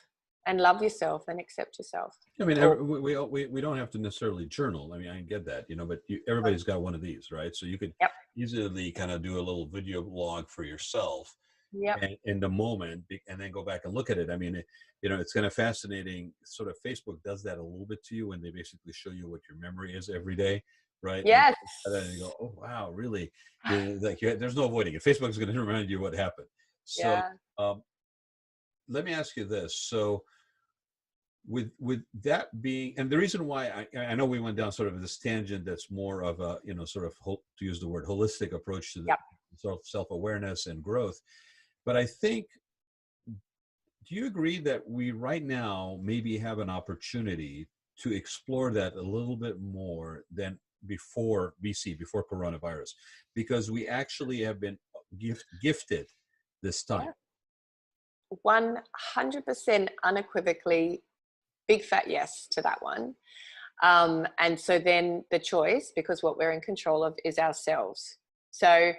and love yourself and accept yourself. I mean, we don't have to necessarily journal. I mean, I get that, but everybody's got one of these, right? So you could easily kind of do a little video log for yourself in the moment, and then go back and look at it. I mean, it's kind of fascinating. Sort of Facebook does that a little bit to you when they basically show you what your memory is every day. right? Yes. And then you go, oh wow, really? There's no avoiding it. Facebook is going to remind you what happened. So Yeah. um, let me ask you this. So with that being, and the reason why I know we went down sort of this tangent that's more of a, sort of to use the word holistic approach to the Yep. sort of self-awareness and growth. But I think, do you agree that we right now maybe have an opportunity to explore that a little bit more than before BC, before coronavirus? Because we actually have been gifted this time. Yeah. 100% unequivocally, big fat yes to that one. And so then the choice, because what we're in control of is ourselves. So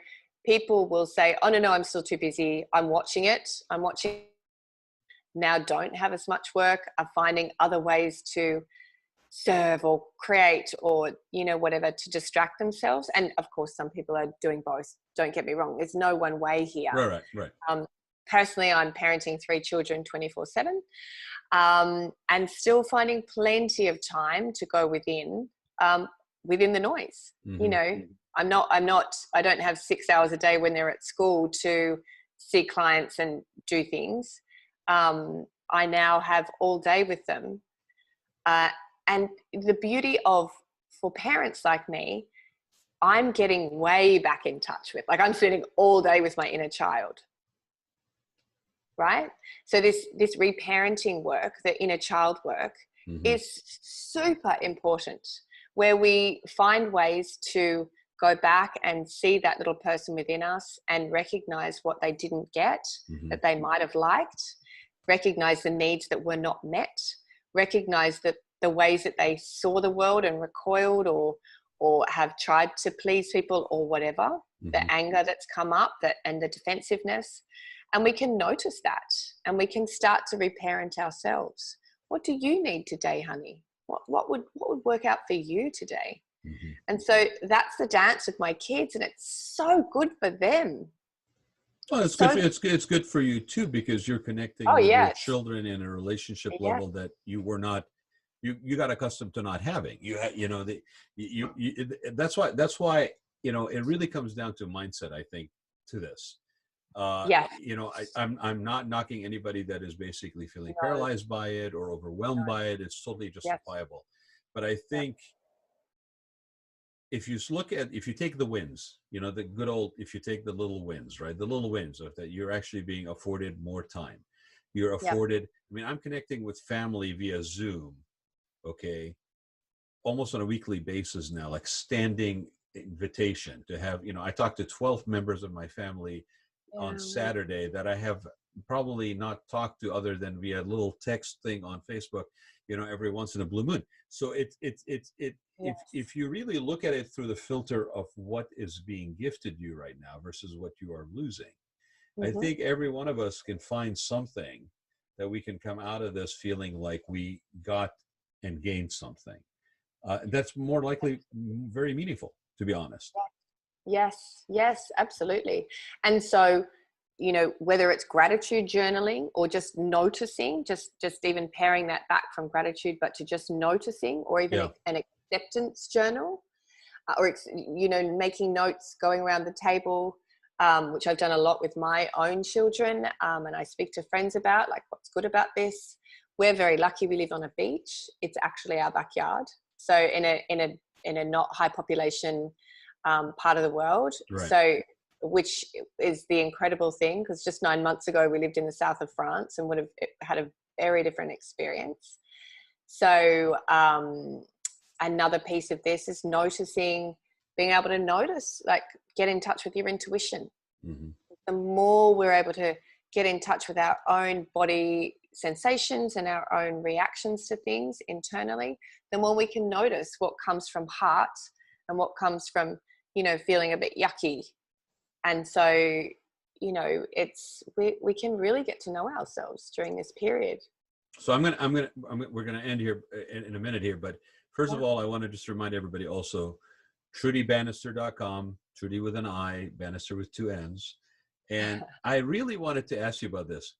people will say, oh, no, I'm still too busy. I'm watching it. I'm watching now, don't have as much work, are finding other ways to serve or create or, whatever, to distract themselves. And of course, some people are doing both. Don't get me wrong. There's no one way here. Right. Personally, I'm parenting 3 children 24/7. And still finding plenty of time to go within the noise. Mm-hmm. I don't have 6 hours a day when they're at school to see clients and do things. I now have all day with them. And the beauty for parents like me, I'm getting way back in touch with, I'm spending all day with my inner child. Right? So this reparenting work, the inner child work, Mm-hmm. is super important, where we find ways to go back and see that little person within us and recognize what they didn't get, Mm-hmm. that they might have liked, recognize the needs that were not met, recognize that the ways that they saw the world and recoiled or have tried to please people or whatever, Mm-hmm. the anger that's come up, and the defensiveness. And we can notice that, and we can start to reparent ourselves. What do you need today, honey? What would work out for you today? Mm-hmm. And so that's the dance with my kids, and it's so good for them. Well, it's So good. It's good for you too, because you're connecting oh with your yes, children in a relationship yeah, level that you were not. You got accustomed to not having. That's why it really comes down to mindset, I think, to this. yeah, I'm not knocking anybody that is basically feeling no, paralyzed by it or overwhelmed by it. It's totally yes, justifiable. But I think if you take the wins, the good old, if you take the little wins, right? The little wins of that you're actually being afforded more time. You're afforded, I mean, I'm connecting with family via Zoom, okay, almost on a weekly basis now, like standing invitation to have, I talked to 12 members of my family on Saturday that I have probably not talked to other than via a little text thing on Facebook, every once in a blue moon. So if you really look at it through the filter of what is being gifted you right now versus what you are losing, I think every one of us can find something that we can come out of this feeling like we got and gained something. That's more likely very meaningful, to be honest. Yes, absolutely. And so, whether it's gratitude journaling or just noticing, just even paring that back from gratitude, but to just noticing, or even an acceptance journal, or making notes, going around the table, which I've done a lot with my own children, and I speak to friends about, like, what's good about this. We're very lucky. We live on a beach. It's actually our backyard. So in a not high population part of the world. Right. So, which is the incredible thing, because just 9 months ago we lived in the south of France and would have had a very different experience. So another piece of this is noticing, being able to notice, like, get in touch with your intuition. Mm-hmm. The more we're able to get in touch with our own body sensations and our own reactions to things internally, the more we can notice what comes from heart and what comes from, feeling a bit yucky. And so, we can really get to know ourselves during this period. So we're gonna end here in a minute here, but first of all, I want to just remind everybody also, TrudiBannister.com, Trudi with an I, Bannister with 2 N's. And I really wanted to ask you about this.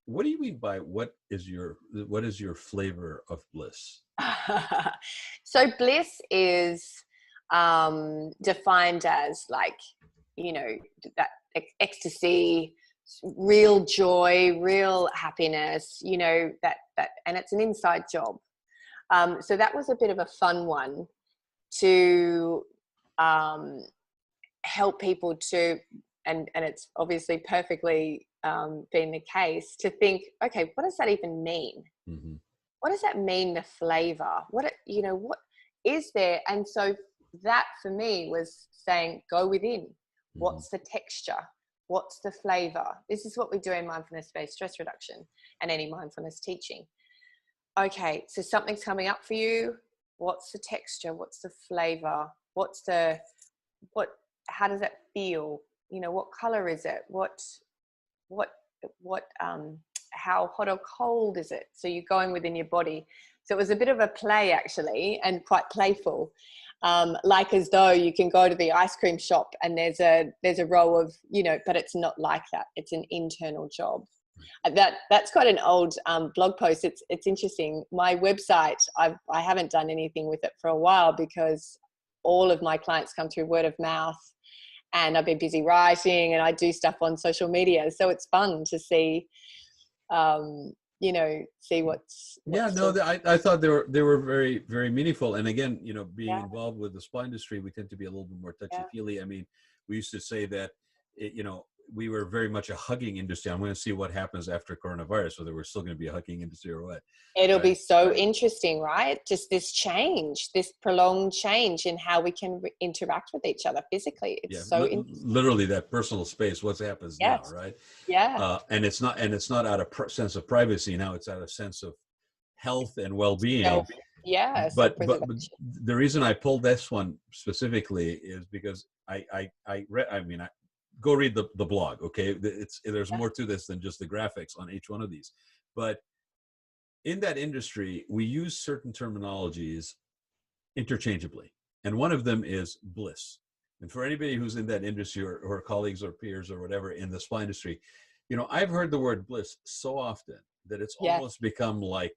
What do you mean by what is your flavor of bliss? So bliss is defined as like, you know, that ecstasy, real joy, real happiness, you know, that, and it's an inside job. So that was a bit of a fun one to help people to, and it's obviously perfectly been the case, to think, okay, what does that even mean? Mm-hmm. What does that mean, the flavor? What, you know, what is there? And so that for me was saying, go within. Mm-hmm. What's the texture? What's the flavor? This is what we do in mindfulness-based stress reduction and any mindfulness teaching. Okay, so something's coming up for you. What's the texture? What's the flavor? How does it feel? You know, what color is it? How hot or cold is it? So you're going within your body. So it was a bit of a play actually, and quite playful. Like as though you can go to the ice cream shop and there's a row of, you know, but it's not like that. It's an internal job. That's quite an old blog post. It's interesting. My website, I haven't done anything with it for a while because all of my clients come through word of mouth, and I've been busy writing, and I do stuff on social media. So it's fun to see, you know, see what's yeah, no, I thought they were very, very meaningful. And again, you know, being involved with the spa industry, we tend to be a little bit more touchy-feely. I mean, we used to say that, you know, we were very much a hugging industry. I'm going to see what happens after coronavirus, whether we're still going to be a hugging industry or what. It'll be so interesting, right? Just this change, this prolonged change in how we can interact with each other physically. It's so interesting. Literally that personal space, what happens now, right? Yeah. And it's not out of sense of privacy. Now it's out of sense of health and well-being. But the reason I pulled this one specifically is because I go read the blog. Okay, there's more to this than just the graphics on each one of these. But in that industry, we use certain terminologies interchangeably, and one of them is bliss. And for anybody who's in that industry or colleagues or peers or whatever in the spa industry, you know, I've heard the word bliss so often that it's almost become like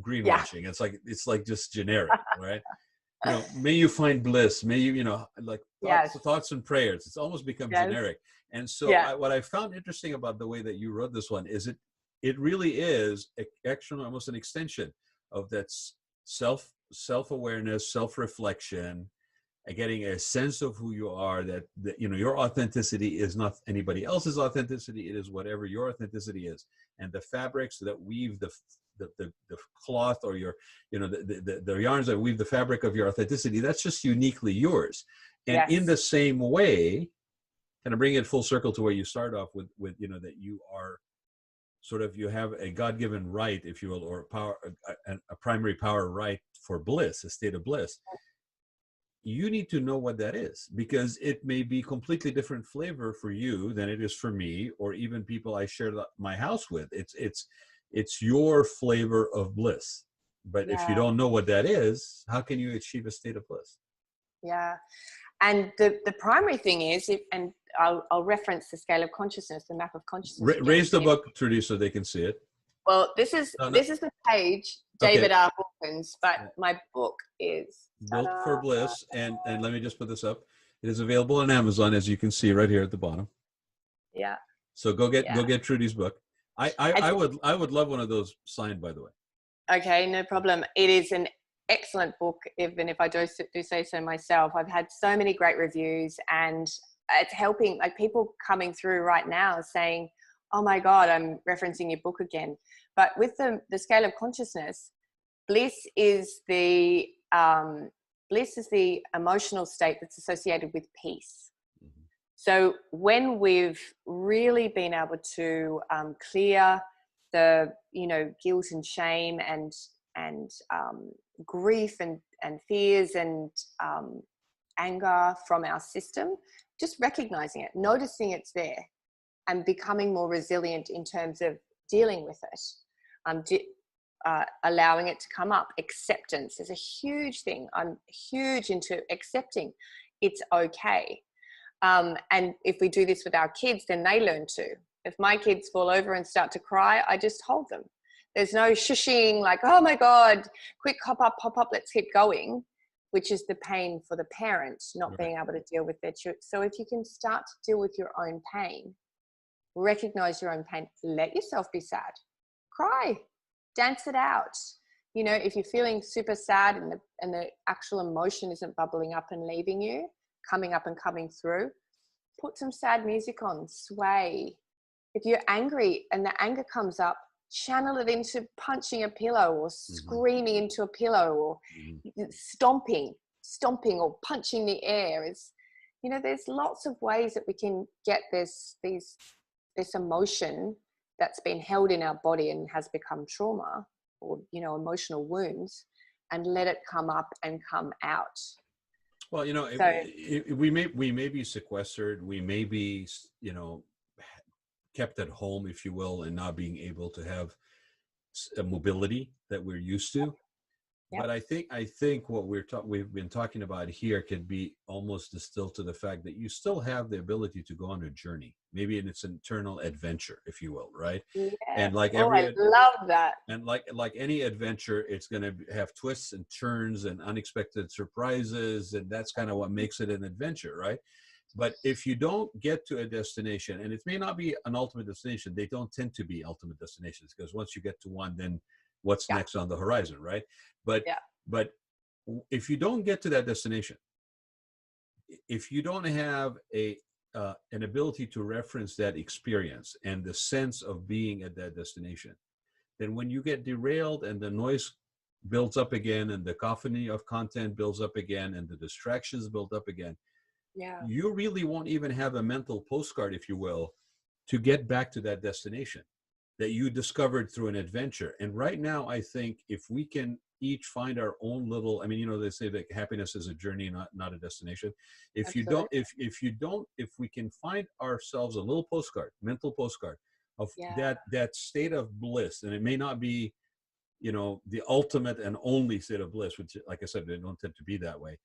greenwashing. It's like just generic, right? You know, may you find bliss, may you, you know, like thoughts and prayers. It's almost become generic. And so what I found interesting about the way that you wrote this one is it really is actually almost an extension of that self-awareness, self-reflection, getting a sense of who you are, that you know, your authenticity is not anybody else's authenticity. It is whatever your authenticity is. And the fabrics that weave the cloth, or your, you know, the yarns that weave the fabric of your authenticity, that's just uniquely yours. And in the same way, kind of bring it full circle to where you start off with, you know, that you are sort of, you have a God-given right, if you will, or a primary power right for bliss, a state of bliss. You need to know what that is, because it may be completely different flavor for you than it is for me, or even people I share my house with. It's your flavor of bliss. But if you don't know what that is, how can you achieve a state of bliss? Yeah. And the primary thing is, and I'll reference the scale of consciousness, the map of consciousness. Raise the book, Trudi, so they can see it. Well, this is the page, David R. Hawkins, but my book is Built for Bliss. And let me just put this up. It is available on Amazon, as you can see right here at the bottom. Yeah. So go get Trudi's book. I would love one of those signed, by the way. Okay, no problem. It is an excellent book, even if I do say so myself. I've had so many great reviews, and it's helping, like, people coming through right now saying, oh my God, I'm referencing your book again. But with the scale of consciousness, bliss is the emotional state that's associated with peace. Mm-hmm. So when we've really been able to clear the, you know, guilt and shame and grief and fears and anger from our system, just recognizing it, noticing it's there, and becoming more resilient in terms of dealing with it, allowing it to come up. Acceptance is a huge thing. I'm huge into accepting it's okay. And if we do this with our kids, then they learn to. If my kids fall over and start to cry, I just hold them. There's no shushing like, oh my God, quick, hop up, let's keep going. which is the pain for the parent not Right. being able to deal with their children. So if you can start to deal with your own pain, recognize your own pain, let yourself be sad, cry, dance it out. You know, if you're feeling super sad and the actual emotion isn't bubbling up and leaving you, coming up and coming through, put some sad music on, sway. If you're angry and the anger comes up, channel it into punching a pillow or screaming into a pillow or stomping or punching the air. Is, you know, there's lots of ways that we can get this emotion that's been held in our body and has become trauma or, you know, emotional wounds, and let it come up and come out. Well, you know, So we may be sequestered, we may be, you know, kept at home, if you will, and not being able to have a mobility that we're used to. Yep. But I think what we've been talking about here can be almost distilled to the fact that you still have the ability to go on a journey, maybe in its internal adventure, if you will, right? yes. And like I love that. and like any adventure, it's going to have twists and turns and unexpected surprises, and that's kind of what makes it an adventure, right? But if you don't get to a destination, and it may not be an ultimate destination, they don't tend to be ultimate destinations, because once you get to one, then what's next on the horizon, right? But if you don't get to that destination, if you don't have an ability to reference that experience and the sense of being at that destination, then when you get derailed and the noise builds up again and the cacophony of content builds up again and the distractions build up again, you really won't even have a mental postcard, if you will, to get back to that destination that you discovered through an adventure. And right now, I think if we can each find our own little, I mean, you know, they say that happiness is a journey, not a destination. If we can find ourselves a little postcard, mental postcard of that state of bliss, and it may not be, you know, the ultimate and only state of bliss, which, like I said, they don't tend to be that way.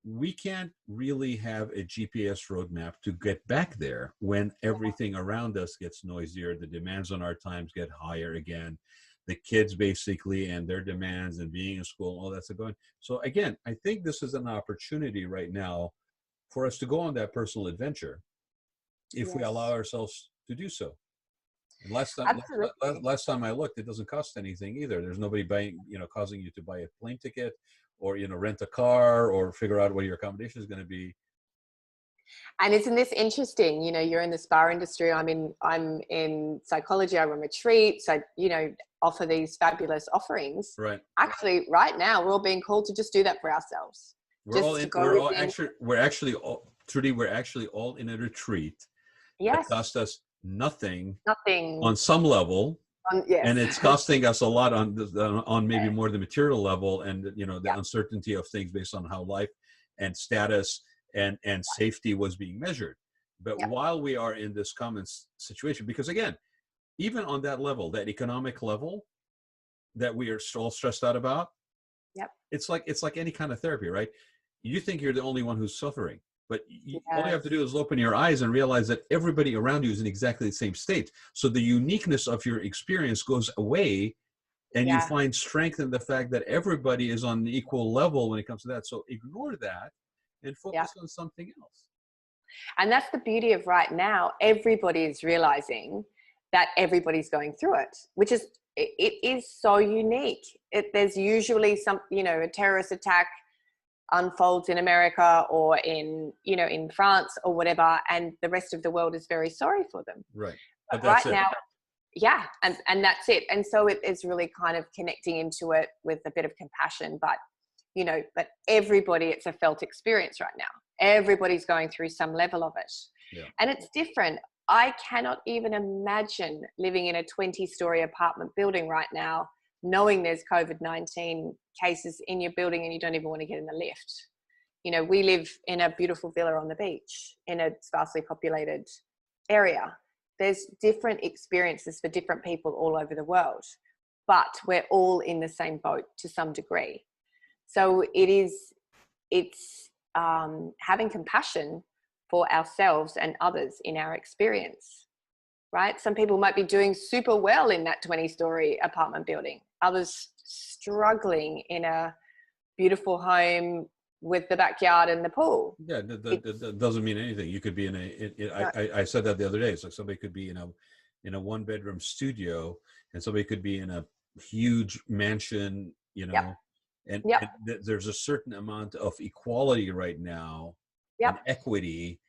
We can't really have a GPS roadmap to get back there when everything around us gets noisier, the demands on our times get higher again, the kids basically and their demands and being in school, all that's going. So again, I think this is an opportunity right now for us to go on that personal adventure if we allow ourselves to do so. And last time I looked, it doesn't cost anything either. There's nobody causing you to buy a plane ticket or, you know, rent a car or figure out what your accommodation is going to be. And isn't this interesting? You know, you're in the spa industry. I'm in psychology. I run retreats. I, you know, offer these fabulous offerings. Right. Actually, right now, we're all being called to just do that for ourselves. We're actually all in a retreat. That cost us nothing on some level. And it's costing us a lot on maybe more the material level, and, you know, the uncertainty of things based on how life and status and safety was being measured. But while we are in this common situation, because again, even on that level, that economic level that we are all stressed out about, it's like any kind of therapy, right? You think you're the only one who's suffering, but all you have to do is open your eyes and realize that everybody around you is in exactly the same state. So the uniqueness of your experience goes away, and you find strength in the fact that everybody is on the equal level when it comes to that. So ignore that and focus on something else. And that's the beauty of right now. Everybody is realizing that everybody's going through it, which is, it is so unique. There's usually some, you know, a terrorist attack unfolds in America or in, you know, in France or whatever, and the rest of the world is very sorry for them. Right. But right now, and that's it. And so it is really kind of connecting into it with a bit of compassion, but, you know, but everybody, it's a felt experience right now. Everybody's going through some level of it. And it's different. I cannot even imagine living in a 20-story apartment building right now, knowing there's COVID-19 cases in your building and you don't even want to get in the lift. You know, we live in a beautiful villa on the beach in a sparsely populated area. There's different experiences for different people all over the world, but we're all in the same boat to some degree. So it's having compassion for ourselves and others in our experience, right? Some people might be doing super well in that 20-story apartment building. Others struggling in a beautiful home, with the backyard and the pool. Yeah, that doesn't mean anything. You could be in No. I said that the other day. It's like somebody could be in a one bedroom studio, and somebody could be in a huge mansion, Yep. and, Yep. and there's a certain amount of equality right now and Yep. equity,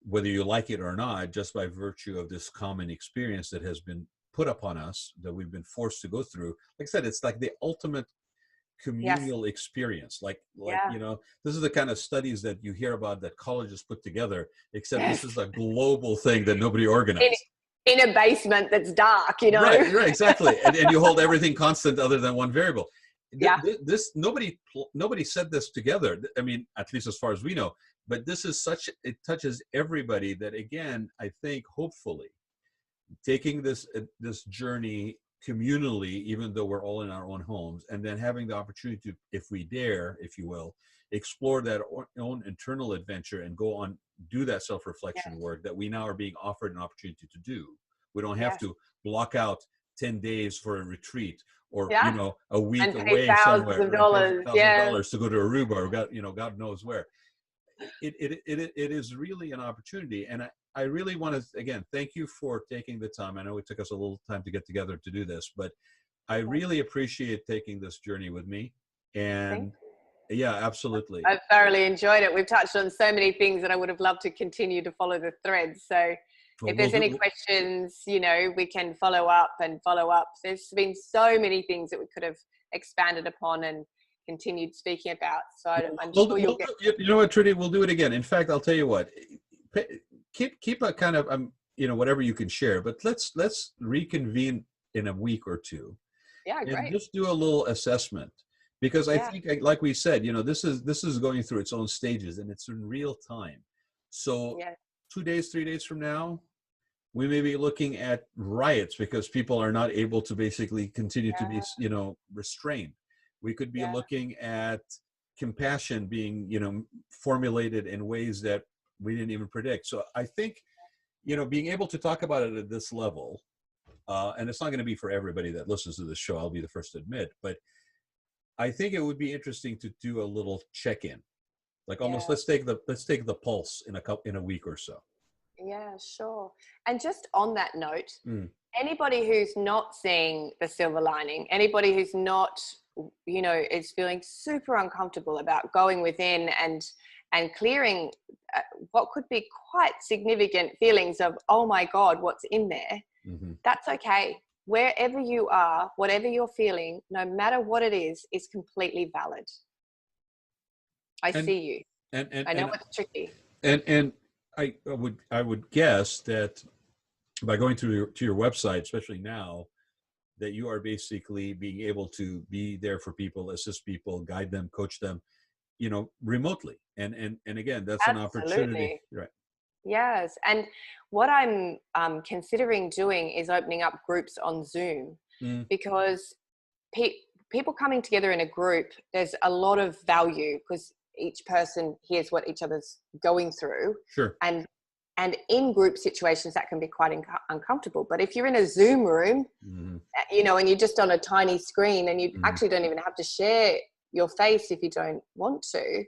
whether you like it or not, just by virtue of this common experience that has been put upon us, that we've been forced to go through. Like I said, it's like the ultimate Yes. communal experience. Yeah. This is the kind of studies that you hear about that colleges put together, except this Yes. is a global thing that nobody In, organized. in a basement that's dark, Right, exactly. And you hold everything constant other than one variable. Yeah. This nobody said this together. I mean, at least as far as we know. But this is it touches everybody. That again, I think, hopefully, taking this journey communally, even though we're all in our own homes, and then having the opportunity to, if we dare, if you will, explore that own internal adventure and go on, do that self-reflection work that we now are being offered an opportunity to do. We don't have to block out 10 days for a retreat, or a week and pay away somewhere, thousands of dollars. $1,000 to go to Aruba, or God knows where. It is really an opportunity, and I really want to again thank you for taking the time. I know it took us a little time to get together to do this, but I really appreciate taking this journey with me. And yeah, absolutely. I've thoroughly enjoyed it. We've touched on so many things that I would have loved to continue to follow the thread. So if there's any questions, we can follow up. There's been so many things that we could have expanded upon and continued speaking about. So I'm sure you'll get. You know what, Trudy, we'll do it again. In fact, I'll tell you what. Keep a kind of whatever you can share, but let's reconvene in a week or two. Yeah, and great. just do a little assessment, because I think, like we said, this is going through its own stages, and it's in real time. So 2 days, 3 days from now, we may be looking at riots because people are not able to basically continue to be restrained. We could be looking at compassion being formulated in ways that we didn't even predict. So I think being able to talk about it at this level, and it's not going to be for everybody that listens to this show, I'll be the first to admit, but I think it would be interesting to do a little check-in, like almost let's take the pulse in a week or so. Yeah, sure. And just on that note, anybody who's not seeing the silver lining, anybody who's not is feeling super uncomfortable about going within and clearing what could be quite significant feelings of, oh my God, what's in there? That's okay. Wherever you are, whatever you're feeling, no matter what it is completely valid. I see you. And I know it's tricky. And I would guess that by going to your website, especially now, that you are basically being able to be there for people, assist people, guide them, coach them, remotely. And again, that's an opportunity, right? Yes. And what I'm considering doing is opening up groups on Zoom, because people coming together in a group, there's a lot of value because each person hears what each other's going through. Sure. And in group situations that can be quite uncomfortable. But if you're in a Zoom room, and you're just on a tiny screen and you actually don't even have to share your face if you don't want to,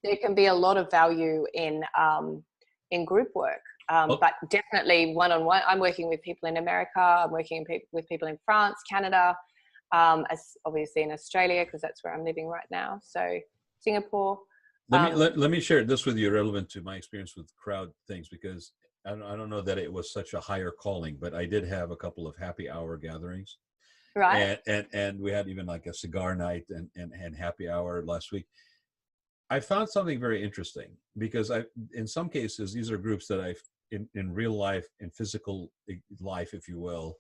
there can be a lot of value in group work. But definitely one-on-one. I'm working with people in America. I'm working with people in France, Canada, as obviously in Australia, because that's where I'm living right now. So Singapore. Let me share this with you, relevant to my experience with crowd things, because I don't know that it was such a higher calling, but I did have a couple of happy hour gatherings. Right. And we had even like a cigar night and happy hour last week. I found something very interesting, because in some cases, these are groups that I've in real life, in physical life, if you will,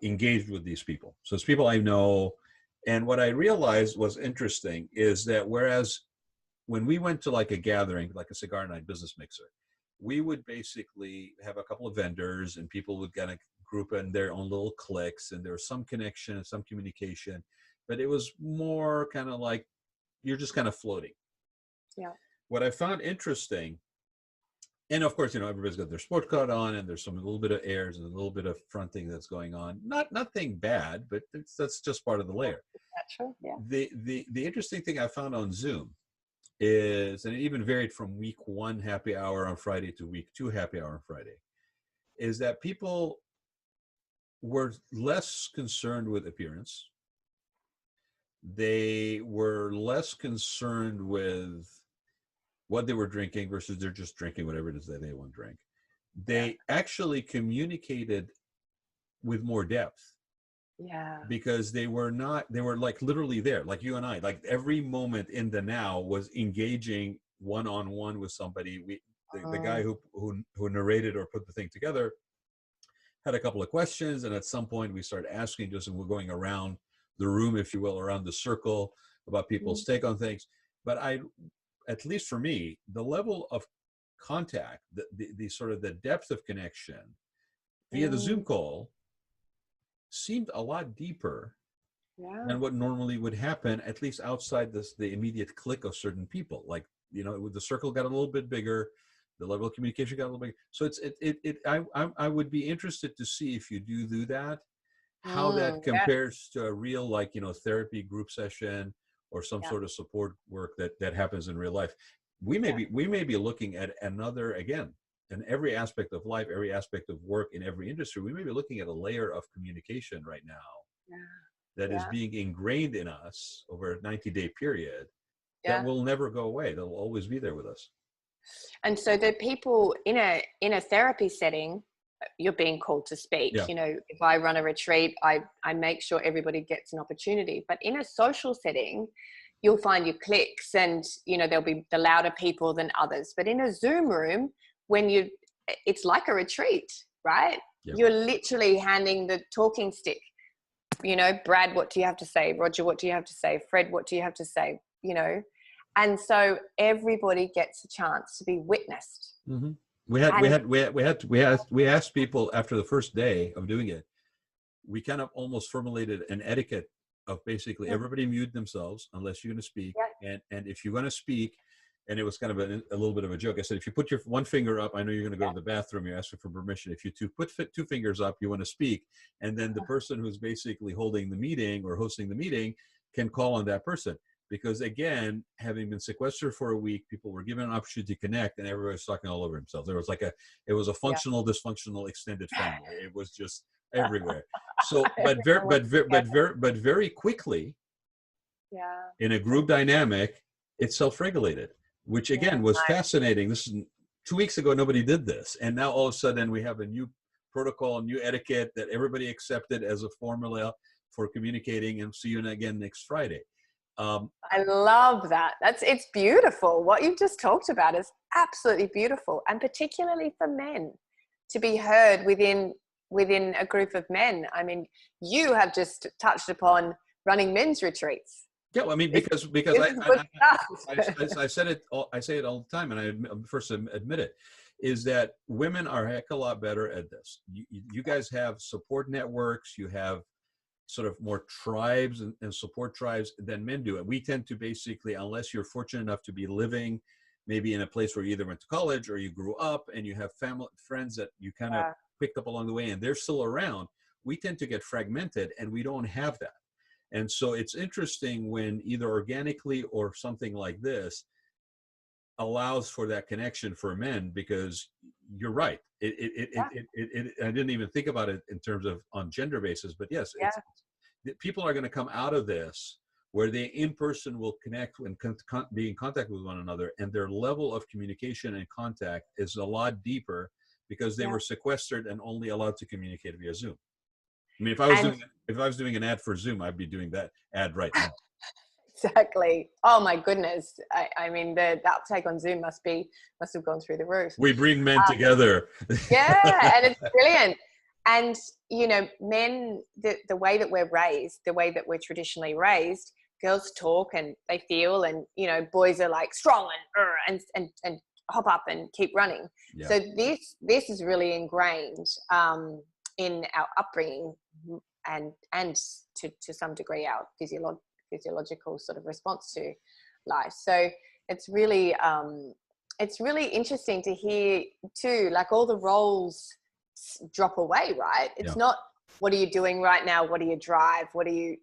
engaged with these people. So it's people I know. And what I realized was interesting is that whereas when we went to like a gathering, like a cigar night, business mixer, we would basically have a couple of vendors and people would kind of group in their own little cliques, and there was some connection and some communication, but it was more kind of like you're just kind of floating. Yeah. What I found interesting, and of course, everybody's got their sport coat on, and there's a little bit of airs and a little bit of fronting that's going on. Nothing bad, but that's just part of the layer. Natural, yeah. The interesting thing I found on Zoom is, and it even varied from week 1 happy hour on Friday to week 2 happy hour on Friday, is that people were less concerned with appearance. They were less concerned with what they were drinking versus they're just drinking whatever it is that they want to drink. They actually communicated with more depth. Yeah. Because they were like literally there, like you and I, like every moment in the now was engaging one-on-one with somebody. The guy who narrated or put the thing together had a couple of questions, and at some point we started asking, just, and we're going around the room, if you will, around the circle, about people's take on things. But at least for me, the level of contact, the sort of the depth of connection via the Zoom call seemed a lot deeper than what normally would happen, at least outside the immediate click of certain people. Like, the circle got a little bit bigger, the level of communication got a little bigger. So I would be interested to see, if you do that, how that compares to a real, like, therapy group session or some sort of support work that happens in real life. We may be looking at another, again, in every aspect of life, every aspect of work, in every industry, we may be looking at a layer of communication right now that is being ingrained in us over a 90-day period that will never go away. They'll always be there with us. And so the people in a therapy setting, you're being called to speak. If I run a retreat, I make sure everybody gets an opportunity. But in a social setting, you'll find your cliques, and there'll be the louder people than others. But in a Zoom room, it's like a retreat, right? You're literally handing the talking stick. Brad, what do you have to say? Roger, what do you have to say? Fred, what do you have to say? And so everybody gets a chance to be witnessed. Mm-hmm. We asked people after the first day of doing it. We kind of almost formulated an etiquette of basically everybody mute themselves unless you're going to speak, and if you're going to speak, and it was kind of a little bit of a joke. I said, if you put your one finger up, I know you're going to go to the bathroom, you're asking for permission. If you put two fingers up, you want to speak, and then the person who's basically holding the meeting or hosting the meeting can call on that person. Because again, having been sequestered for a week, people were given an opportunity to connect, and everybody was talking all over themselves. There was it was a functional, dysfunctional extended family. It was just everywhere. So, but very quickly, in a group dynamic, it self-regulated, which again was fascinating. This is 2 weeks ago, nobody did this, and now all of a sudden we have a new protocol, new etiquette that everybody accepted as a formula for communicating. And see you again next Friday. I love that. It's beautiful. What you've just talked about is absolutely beautiful, and particularly for men to be heard within a group of men. I mean, you have just touched upon running men's retreats. Yeah, well, I mean, because I say it all the time, and I first admit it, is that women are a heck of a lot better at this. You guys have support networks, you have sort of more tribes and support tribes than men do. And we tend to basically, unless you're fortunate enough to be living maybe in a place where you either went to college or you grew up and you have family, friends that you kind of picked up along the way and they're still around, we tend to get fragmented, and we don't have that. And so it's interesting when either organically or something like this allows for that connection for men, because you're right. I didn't even think about it in terms of on gender basis, but yes, people are going to come out of this where they in person will connect and be in contact with one another, and their level of communication and contact is a lot deeper because they were sequestered and only allowed to communicate via Zoom. I mean, if I was doing an ad for Zoom, I'd be doing that ad right now. Exactly. Oh my goodness. I mean, the uptake on Zoom must have gone through the roof. We bring men together. Yeah, and it's brilliant. And men, the way that we're raised, the way that we're traditionally raised, girls talk and they feel, and boys are like strong and hop up and keep running. Yeah. So this is really ingrained in our upbringing and to some degree our physiological sort of response to life. So it's really interesting to hear too, like all the roles drop away, right? It's not what are you doing right now, what do you drive, what are you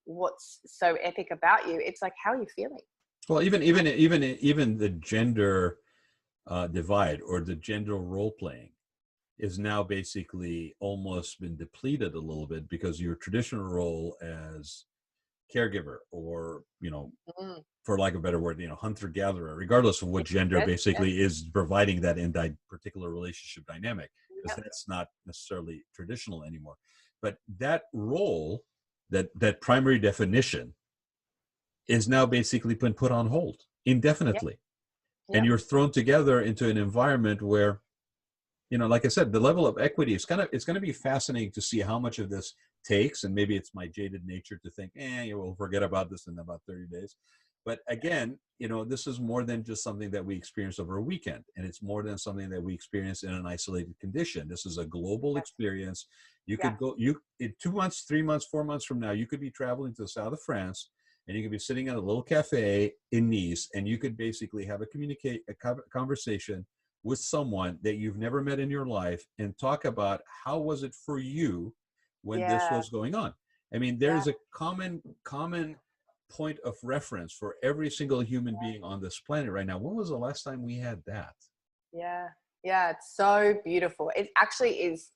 what's so epic about you. It's like, how are you feeling? Well, even the gender divide or the gender role playing is now basically almost been depleted a little bit, because your traditional role as caregiver, or Mm. for lack of a better word, hunter gatherer, regardless of what gender Yes, yes, basically is providing that in particular relationship dynamic, because yep, that's not necessarily traditional anymore. But that role, that primary definition, is now basically been put on hold yep, indefinitely, and yep, you're thrown together into an environment where, like I said, the level of equity is it's going to be fascinating to see how much of this takes. And maybe it's my jaded nature to think, we'll forget about this in about 30 days. But again, this is more than just something that we experience over a weekend, and it's more than something that we experience in an isolated condition. This is a global yes, experience. You yeah, could go, in 2 months, 3 months, 4 months from now, you could be traveling to the south of France, and you could be sitting at a little cafe in Nice, and you could basically have a conversation with someone that you've never met in your life, and talk about how was it for you when this yeah, was going on. I mean, yeah, there's a common point of reference for every single human being on this planet right now. When was the last time we had that? yeah, yeah. It's so beautiful. It actually is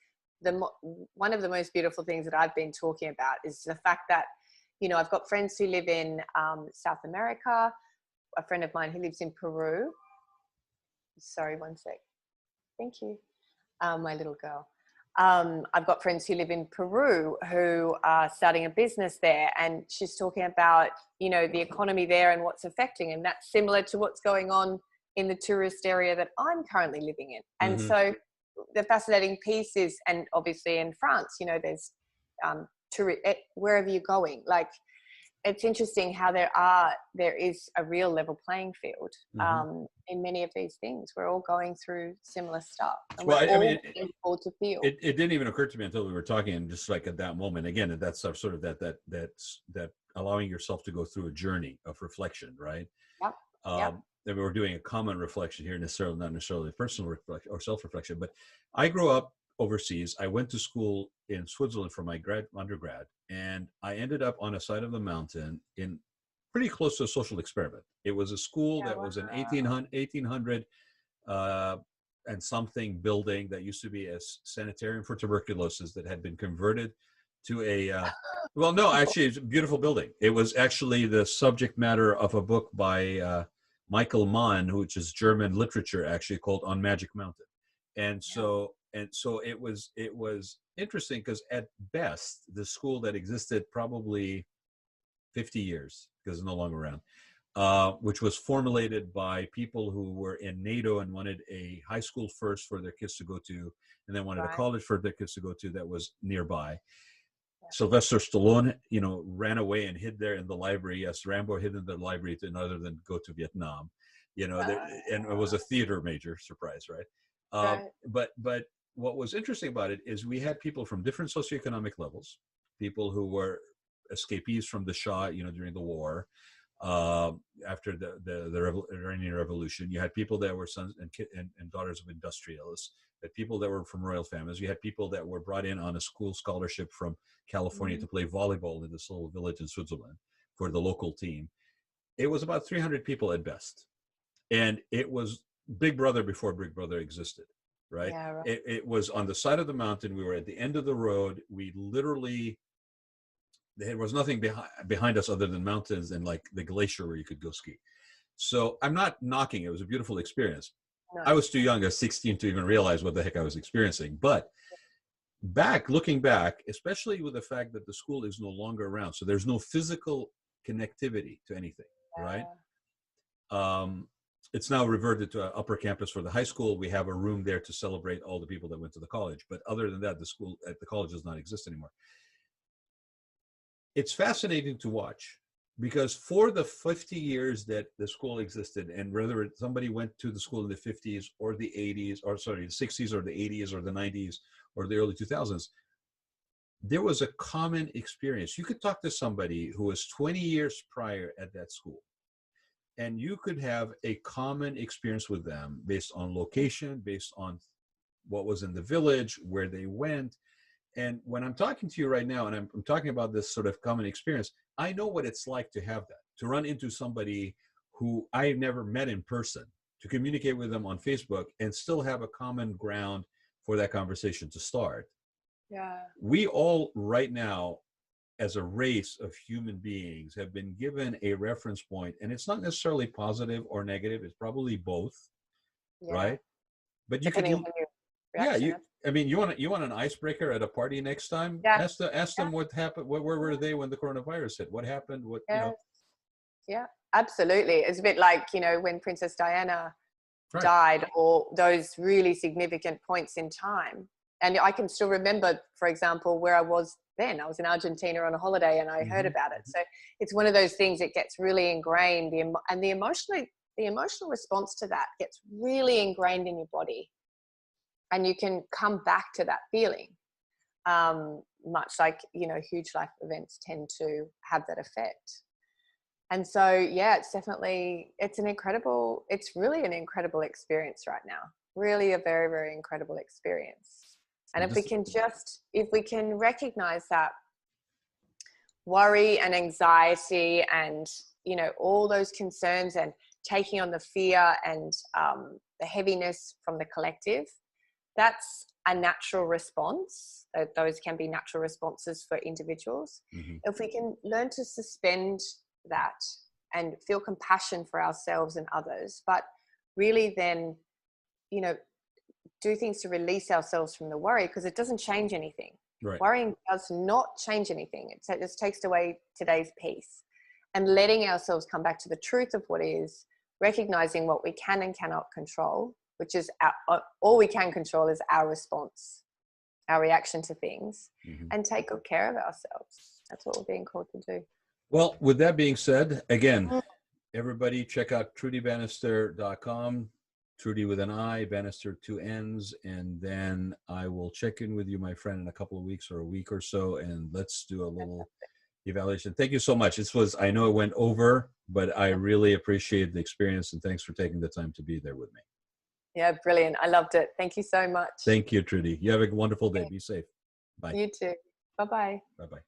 one of the most beautiful things that I've been talking about is the fact that, I've got friends who live in South America. A friend of mine who lives in Peru. Sorry, one sec. Thank you. My little girl. I've got friends who live in Peru who are starting a business there, and she's talking about, the economy there and what's affecting, and that's similar to what's going on in the tourist area that I'm currently living in. And Mm-hmm. so the fascinating piece is, and obviously in France, there's wherever you're going, like, it's interesting how there is a real level playing field Mm-hmm. in many of these things. We're all going through similar stuff, and Well, we're I all mean, able to feel. it didn't even occur to me until we were talking, and just like at that moment, again, that's sort of that allowing yourself to go through a journey of reflection, right? Yep, yep, That we were doing a common reflection here, not necessarily personal reflection or self-reflection. But I grew up overseas. I went to school in Switzerland for my undergrad, and I ended up on a side of the mountain in pretty close to a social experiment. It was a school yeah, that was an 1800 uh, and something building that used to be a sanitarium for tuberculosis, that had been converted to a well, no, actually, it's a beautiful building. It was actually the subject matter of a book by Michael Mann, which is German literature, actually, called On Magic Mountain. And yeah, so it was interesting, because at best, the school that existed probably 50 years, because it's no longer around, which was formulated by people who were in NATO and wanted a high school first for their kids to go to, and then wanted a right, college for their kids to go to that was nearby. yeah, Sylvester Stallone, ran away and hid there in the library. Yes, Rambo hid in the library other than go to Vietnam, and it was a theater major. Surprise, right? right, But what was interesting about it is we had people from different socioeconomic levels, people who were escapees from the Shah, during the war, uh, after the Iranian Revolution. You had people that were sons and daughters of industrialists. You had people that were from royal families. You had people that were brought in on a school scholarship from California mm, to play volleyball in this little village in Switzerland for the local team. It was about 300 people at best, and it was Big Brother before Big Brother existed. Right? yeah, right, It was on the side of the mountain. We were at the end of the road. We literally, there was nothing behind us other than mountains and like the glacier where you could go ski. So I'm not knocking. It was a beautiful experience. no, I was too no, young, at 16, to even realize what the heck I was experiencing. But looking back, especially with the fact that the school is no longer around, so there's no physical connectivity to anything, right? yeah, Um, it's now reverted to an upper campus for the high school. We have a room there to celebrate all the people that went to the college. But other than that, the college does not exist anymore. It's fascinating to watch, because for the 50 years that the school existed, and whether somebody went to the school in the 50s or the 80s, or sorry, the 60s or the 80s or the 90s or the early 2000s, there was a common experience. You could talk to somebody who was 20 years prior at that school, and you could have a common experience with them based on location, based on what was in the village, where they went. And when I'm talking to you right now, and I'm talking about this sort of common experience, I know what it's like to have that, to run into somebody who I never met in person, to communicate with them on Facebook and still have a common ground for that conversation to start. Yeah. We all right now, as a race of human beings, have been given a reference point, and it's not necessarily positive or negative. It's probably both, Yeah. right? But you could, Depending on your yeah, reaction. I mean, you want an icebreaker at a party next time? Yeah. Ask them what happened. Where were they when the coronavirus hit? What happened? What, you Yeah. know? Yeah, absolutely. It's a bit like, you know, when Princess Diana Right. died, or those really significant points in time. And I can still remember, for example, where I was then. I was in Argentina on a holiday and I heard about it. So it's one of those things that gets really ingrained, and the emotional response to that gets really ingrained in your body. And you can come back to that feeling, much like, you know, huge life events tend to have that effect. And so, yeah, it's really an incredible experience right now. Really a very, very incredible experience. And if we can recognize that worry and anxiety and, you know, all those concerns and taking on the fear and the heaviness from the collective, that's a natural response. Those can be natural responses for individuals. If we can learn to suspend that and feel compassion for ourselves and others, but really then, you know, do things to release ourselves from the worry, because it doesn't change anything. Right. Worrying does not change anything. It just takes away today's peace. And letting ourselves come back to the truth of what is, recognizing what we can and cannot control, which is all we can control is our response, our reaction to things, and take good care of ourselves. That's what we're being called to do. Well, with that being said, again, everybody check out trudibannister.com, Trudi with an I, Bannister 2 N's, and then I will check in with you, my friend, in a couple of weeks or a week or so, and let's do a little evaluation. Thank you so much. I know it went over, but I really appreciate the experience, and thanks for taking the time to be there with me. Yeah, brilliant. I loved it. Thank you so much. Thank you, Trudi. You have a wonderful day. Be safe. Bye. You too. Bye-bye. Bye-bye.